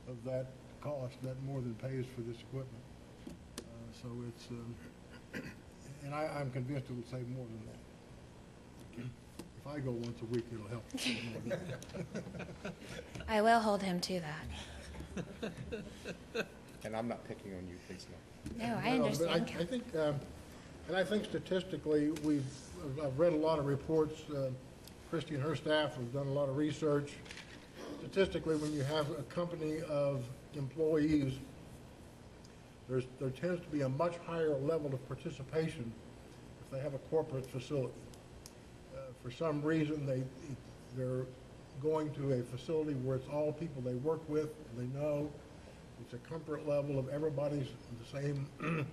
Speaker 1: of that cost, that more than pays for this equipment. So it's, and I'm convinced it will save more than that. If I go once a week, it'll help. More than that.
Speaker 14: I will hold him to that.
Speaker 12: And I'm not picking on you, please, no.
Speaker 14: No, I understand.
Speaker 1: I think, and I think statistically, I've read a lot of reports. Christy and her staff have done a lot of research. Statistically, when you have a company of employees, there tends to be a much higher level of participation if they have a corporate facility. For some reason, they're going to a facility where it's all people they work with, they know. It's a comfort level of everybody's in the same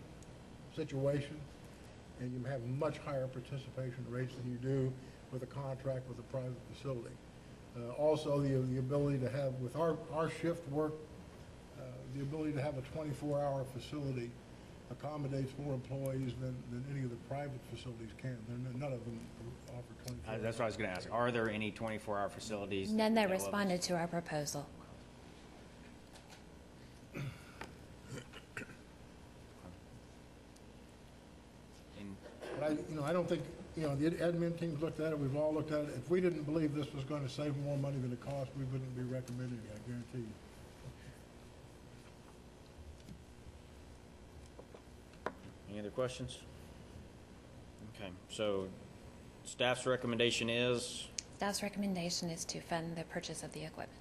Speaker 1: situation, and you have much higher participation rates than you do with a contract with a private facility. Also, the ability to have, with our shift work, the ability to have a 24-hour facility accommodates more employees than any of the private facilities can. None of them offer 24
Speaker 3: That's what I was going to ask. Are there any 24-hour facilities?
Speaker 14: None that responded to our proposal.
Speaker 1: But I don't think, the admin team's looked at it, we've all looked at it. If we didn't believe this was going to save more money than it cost, we wouldn't be recommending it, I guarantee you.
Speaker 3: Any other questions? Okay, so staff's recommendation is?
Speaker 14: Staff's recommendation is to fund the purchase of the equipment.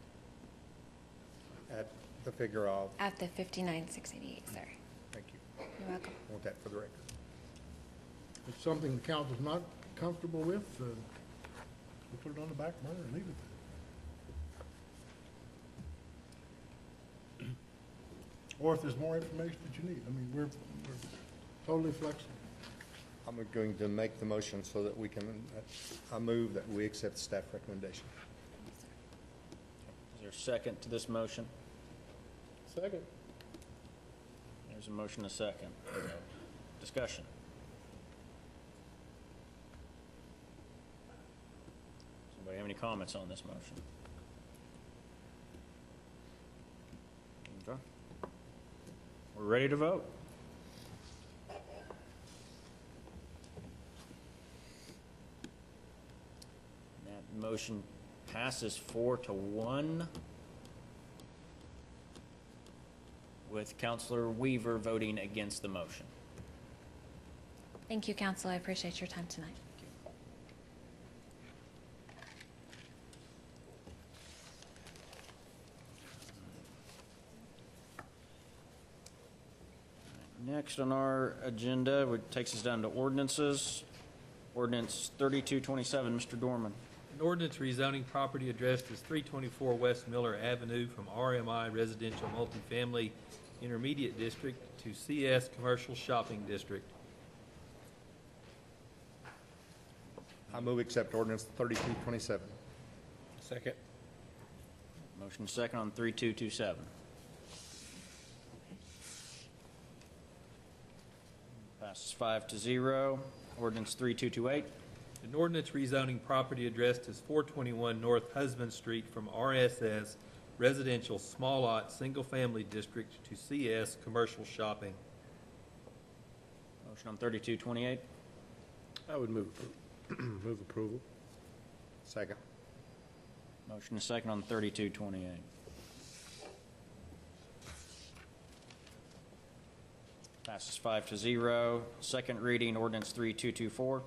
Speaker 12: At the figure of,
Speaker 14: At the $59,688, sir.
Speaker 12: thank you.
Speaker 14: You're welcome.
Speaker 12: I want that for the record.
Speaker 1: If it's something the council's not comfortable with, we'll put it on the back burner and leave it there. Or if there's more information that you need, we're totally flexible.
Speaker 12: I'm going to make the motion so that we can, I move that we accept staff recommendation.
Speaker 3: Is there a second to this motion?
Speaker 1: Second.
Speaker 3: There's a motion, a second. Discussion. Does anybody have any comments on this motion? Okay. We're ready to vote. That motion passes 4-1 with Councilor Weaver voting against the motion.
Speaker 14: Thank you, Council. I appreciate your time tonight.
Speaker 3: Next on our agenda, which takes us down to ordinances. Ordinance 3227, Mr. Dorman.
Speaker 15: An ordinance rezoning property addressed as 324 West Miller Avenue from RMI Residential Multifamily Intermediate District to CS Commercial Shopping District.
Speaker 12: I move accept ordinance 3227.
Speaker 13: Second.
Speaker 3: Motion second on 3227. Passes 5-0. Ordinance 3228.
Speaker 15: An ordinance rezoning property addressed as 421 North Husband Street from RSS Residential Small Lot Single Family District to CS Commercial Shopping.
Speaker 3: Motion on 3228.
Speaker 13: I would move approval.
Speaker 12: Second.
Speaker 3: Motion is second on 3228. Passes 5-0. Second reading, ordinance 3224.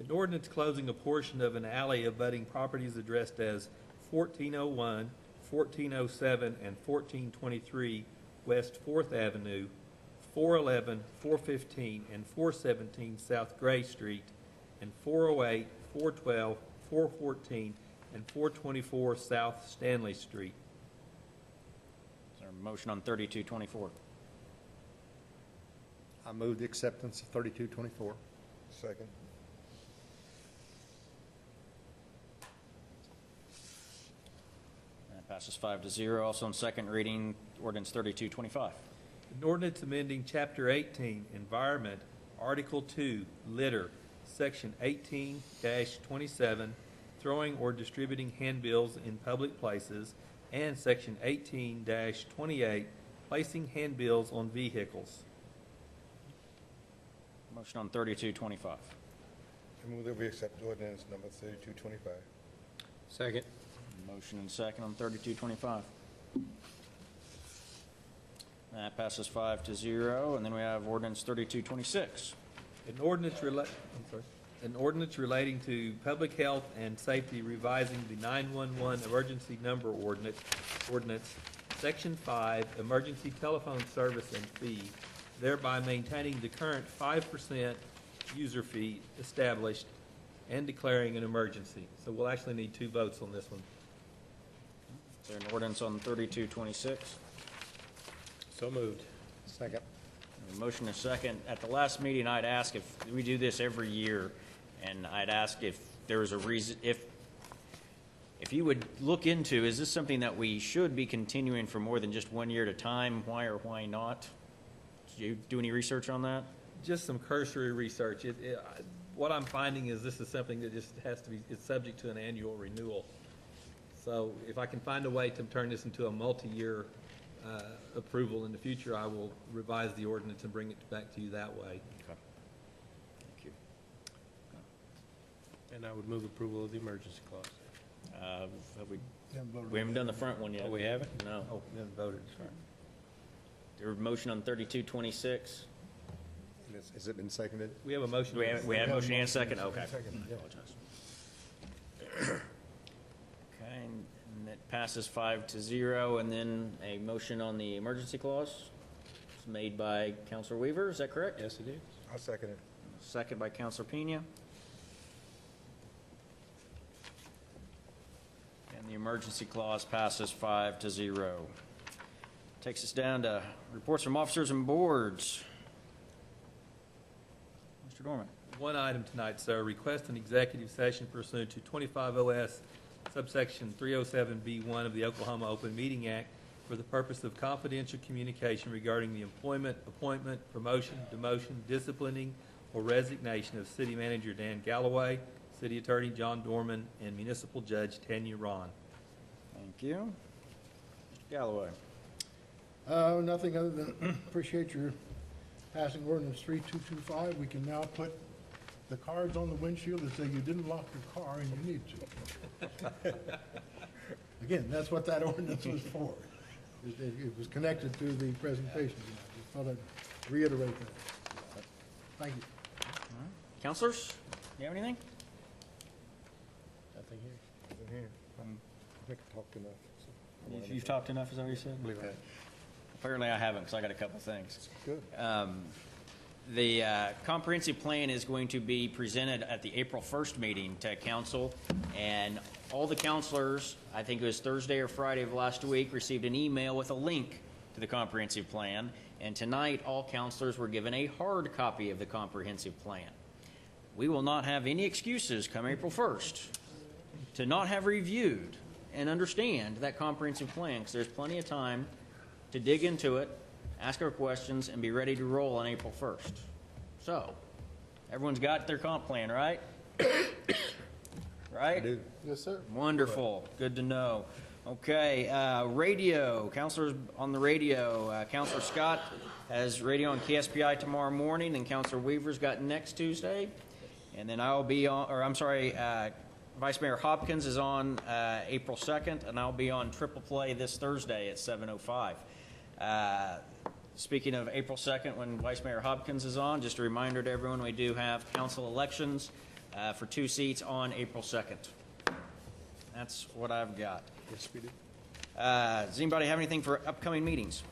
Speaker 15: An ordinance closing a portion of an alley abutting properties addressed as 1401, 1407, and 1423 West 4th Avenue, 411, 415, and 417 South Gray Street, and 408, 412, 414, and 424 South Stanley Street.
Speaker 3: Is there a motion on 3224?
Speaker 12: I move the acceptance of 3224.
Speaker 2: Second.
Speaker 3: That passes 5-0. Also on second reading, ordinance 3225.
Speaker 15: An ordinance amending Chapter 18, Environment, Article 2, Litter, Section 18-27, throwing or distributing handbills in public places, and Section 18-28, placing handbills on vehicles.
Speaker 3: Motion on 3225.
Speaker 2: I move that we accept ordinance number 3225.
Speaker 13: Second.
Speaker 3: Motion and second on 3225. That passes 5-0. And then we have ordinance 3226.
Speaker 15: An ordinance relating to public health and safety revising the 911 emergency number ordinance, Section 5, emergency telephone service and fee, thereby maintaining the current 5% user fee established and declaring an emergency. So we'll actually need 2 votes on this one.
Speaker 3: Is there an ordinance on 3226?
Speaker 13: So moved.
Speaker 12: Second.
Speaker 3: A motion and second. At the last meeting, I'd ask if we do this every year, and I'd ask if there was a reason, if you would look into, is this something that we should be continuing for more than just 1 year at a time? Why or why not? Did you do any research on that?
Speaker 15: Just some cursory research. What I'm finding is this is something that just has to be, it's subject to an annual renewal. So if I can find a way to turn this into a multi-year approval in the future, I will revise the ordinance and bring it back to you that way.
Speaker 3: Okay. Thank you.
Speaker 13: And I would move approval of the emergency clause.
Speaker 3: We haven't done the front one yet.
Speaker 13: Oh, we haven't?
Speaker 3: No.
Speaker 15: Oh, we haven't voted. Sorry.
Speaker 3: There was a motion on 3226.
Speaker 12: Has it been seconded?
Speaker 15: We have a motion.
Speaker 3: We have a motion and a second? Okay.
Speaker 2: Second, yeah.
Speaker 3: Apologize. Okay, and it passes 5-0, and then a motion on the emergency clause. It's made by Councilor Weaver, is that correct?
Speaker 13: Yes, it is.
Speaker 2: I'll second it.
Speaker 3: Second by Councilor Pena. And the emergency clause passes 5-0. Takes us down to reports from officers and boards. Mr. Dorman.
Speaker 15: One item tonight, sir. Request an executive session pursuant to 25 OS subsection 307B1 of the Oklahoma Open Meeting Act for the purpose of confidential communication regarding the employment, appointment, promotion, demotion, disciplining, or resignation of City Manager Dan Galloway, City Attorney John Dorman, and Municipal Judge Tanya Ron.
Speaker 3: Thank you. Mr. Galloway.
Speaker 1: Nothing other than appreciate your passing ordinance 3225. We can now put the cards on the windshield that say you didn't lock your car and you need to. Again, that's what that ordinance was for. It was connected to the presentation. I just thought I'd reiterate that. Thank you.
Speaker 3: Counselors, do you have anything?
Speaker 12: Nothing here.
Speaker 2: Nothing here. I think I talked enough.
Speaker 3: You've talked enough, is that what you said?
Speaker 2: Believe that.
Speaker 3: Apparently I haven't, because I got a couple things.
Speaker 2: Good.
Speaker 3: The comprehensive plan is going to be presented at the April 1st meeting to council, and all the counselors, I think it was Thursday or Friday of last week, received an email with a link to the comprehensive plan, and tonight all counselors were given a hard copy of the comprehensive plan. We will not have any excuses come April 1st to not have reviewed and understand that comprehensive plan, because there's plenty of time to dig into it, ask our questions, and be ready to roll on April 1st. So, everyone's got their comp plan, right? Right?
Speaker 12: I do.
Speaker 1: Yes, sir.
Speaker 3: Wonderful. Good to know. Okay, radio. Counselors on the radio. Counselor Scott has radio on KSPI tomorrow morning, and Counselor Weaver's got next Tuesday. And then I'll be on, or I'm sorry, Vice Mayor Hopkins is on April 2nd, and I'll be on Triple Play this Thursday at 7:05. Speaking of April 2nd, when Vice Mayor Hopkins is on, just a reminder to everyone, we do have council elections for 2 seats on April 2nd. That's what I've got.
Speaker 12: Yes, we do.
Speaker 3: Does anybody have anything for upcoming meetings?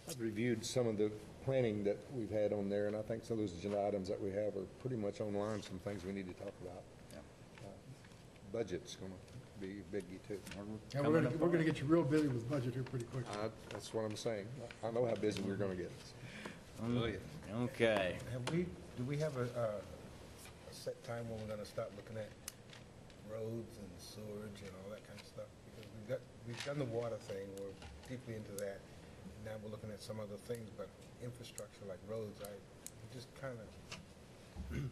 Speaker 12: I've reviewed some of the planning that we've had on there, and I think some of those agenda items that we have are pretty much online, some things we need to talk about. Budget's going to be a biggie, too.
Speaker 1: And we're gonna get you real busy with budget here pretty quickly.
Speaker 12: That's what I'm saying. I know how busy we're going to get.
Speaker 3: Okay.
Speaker 2: Do we have a set time when we're gonna start looking at roads and sewage and all that kind of stuff? Because we've done the water thing, we're deeply into that. Now we're looking at some other things, but infrastructure like roads, just kind of.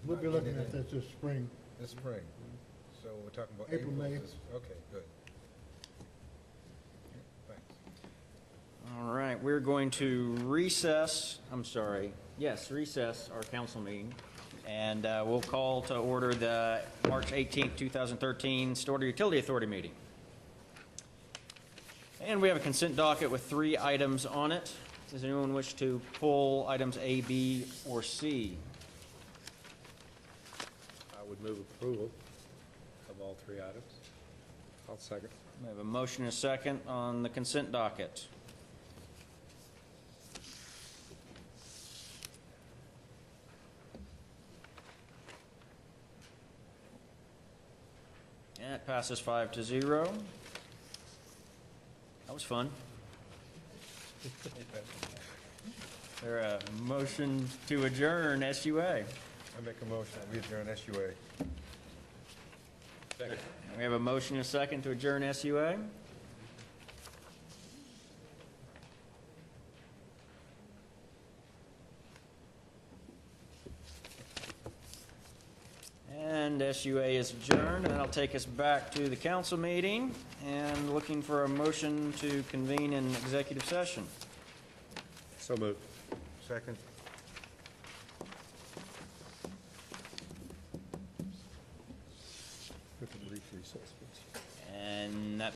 Speaker 1: We'll be looking at that this spring.
Speaker 2: This spring. So we're talking about
Speaker 1: April, May.
Speaker 2: Okay, good. Thanks.
Speaker 3: All right, we're going to recess our council meeting, and we'll call to order the March 18th, 2013 Stillwater Utility Authority meeting. And we have a consent docket with 3 items on it. Does anyone wish to pull items A, B, or C?
Speaker 13: I would move approval of all 3 items.
Speaker 12: I'll second.
Speaker 3: We have a motion and a second on the consent docket. And it passes 5-0. That was fun. Is there a motion to adjourn SUA?
Speaker 2: I make a motion, we adjourn SUA.
Speaker 13: Second.
Speaker 3: We have a motion and a second to adjourn SUA. And SUA is adjourned, and that'll take us back to the council meeting and looking for a motion to convene in executive session.
Speaker 12: So moved.
Speaker 2: Second.
Speaker 12: We can brief recess, please.
Speaker 3: And that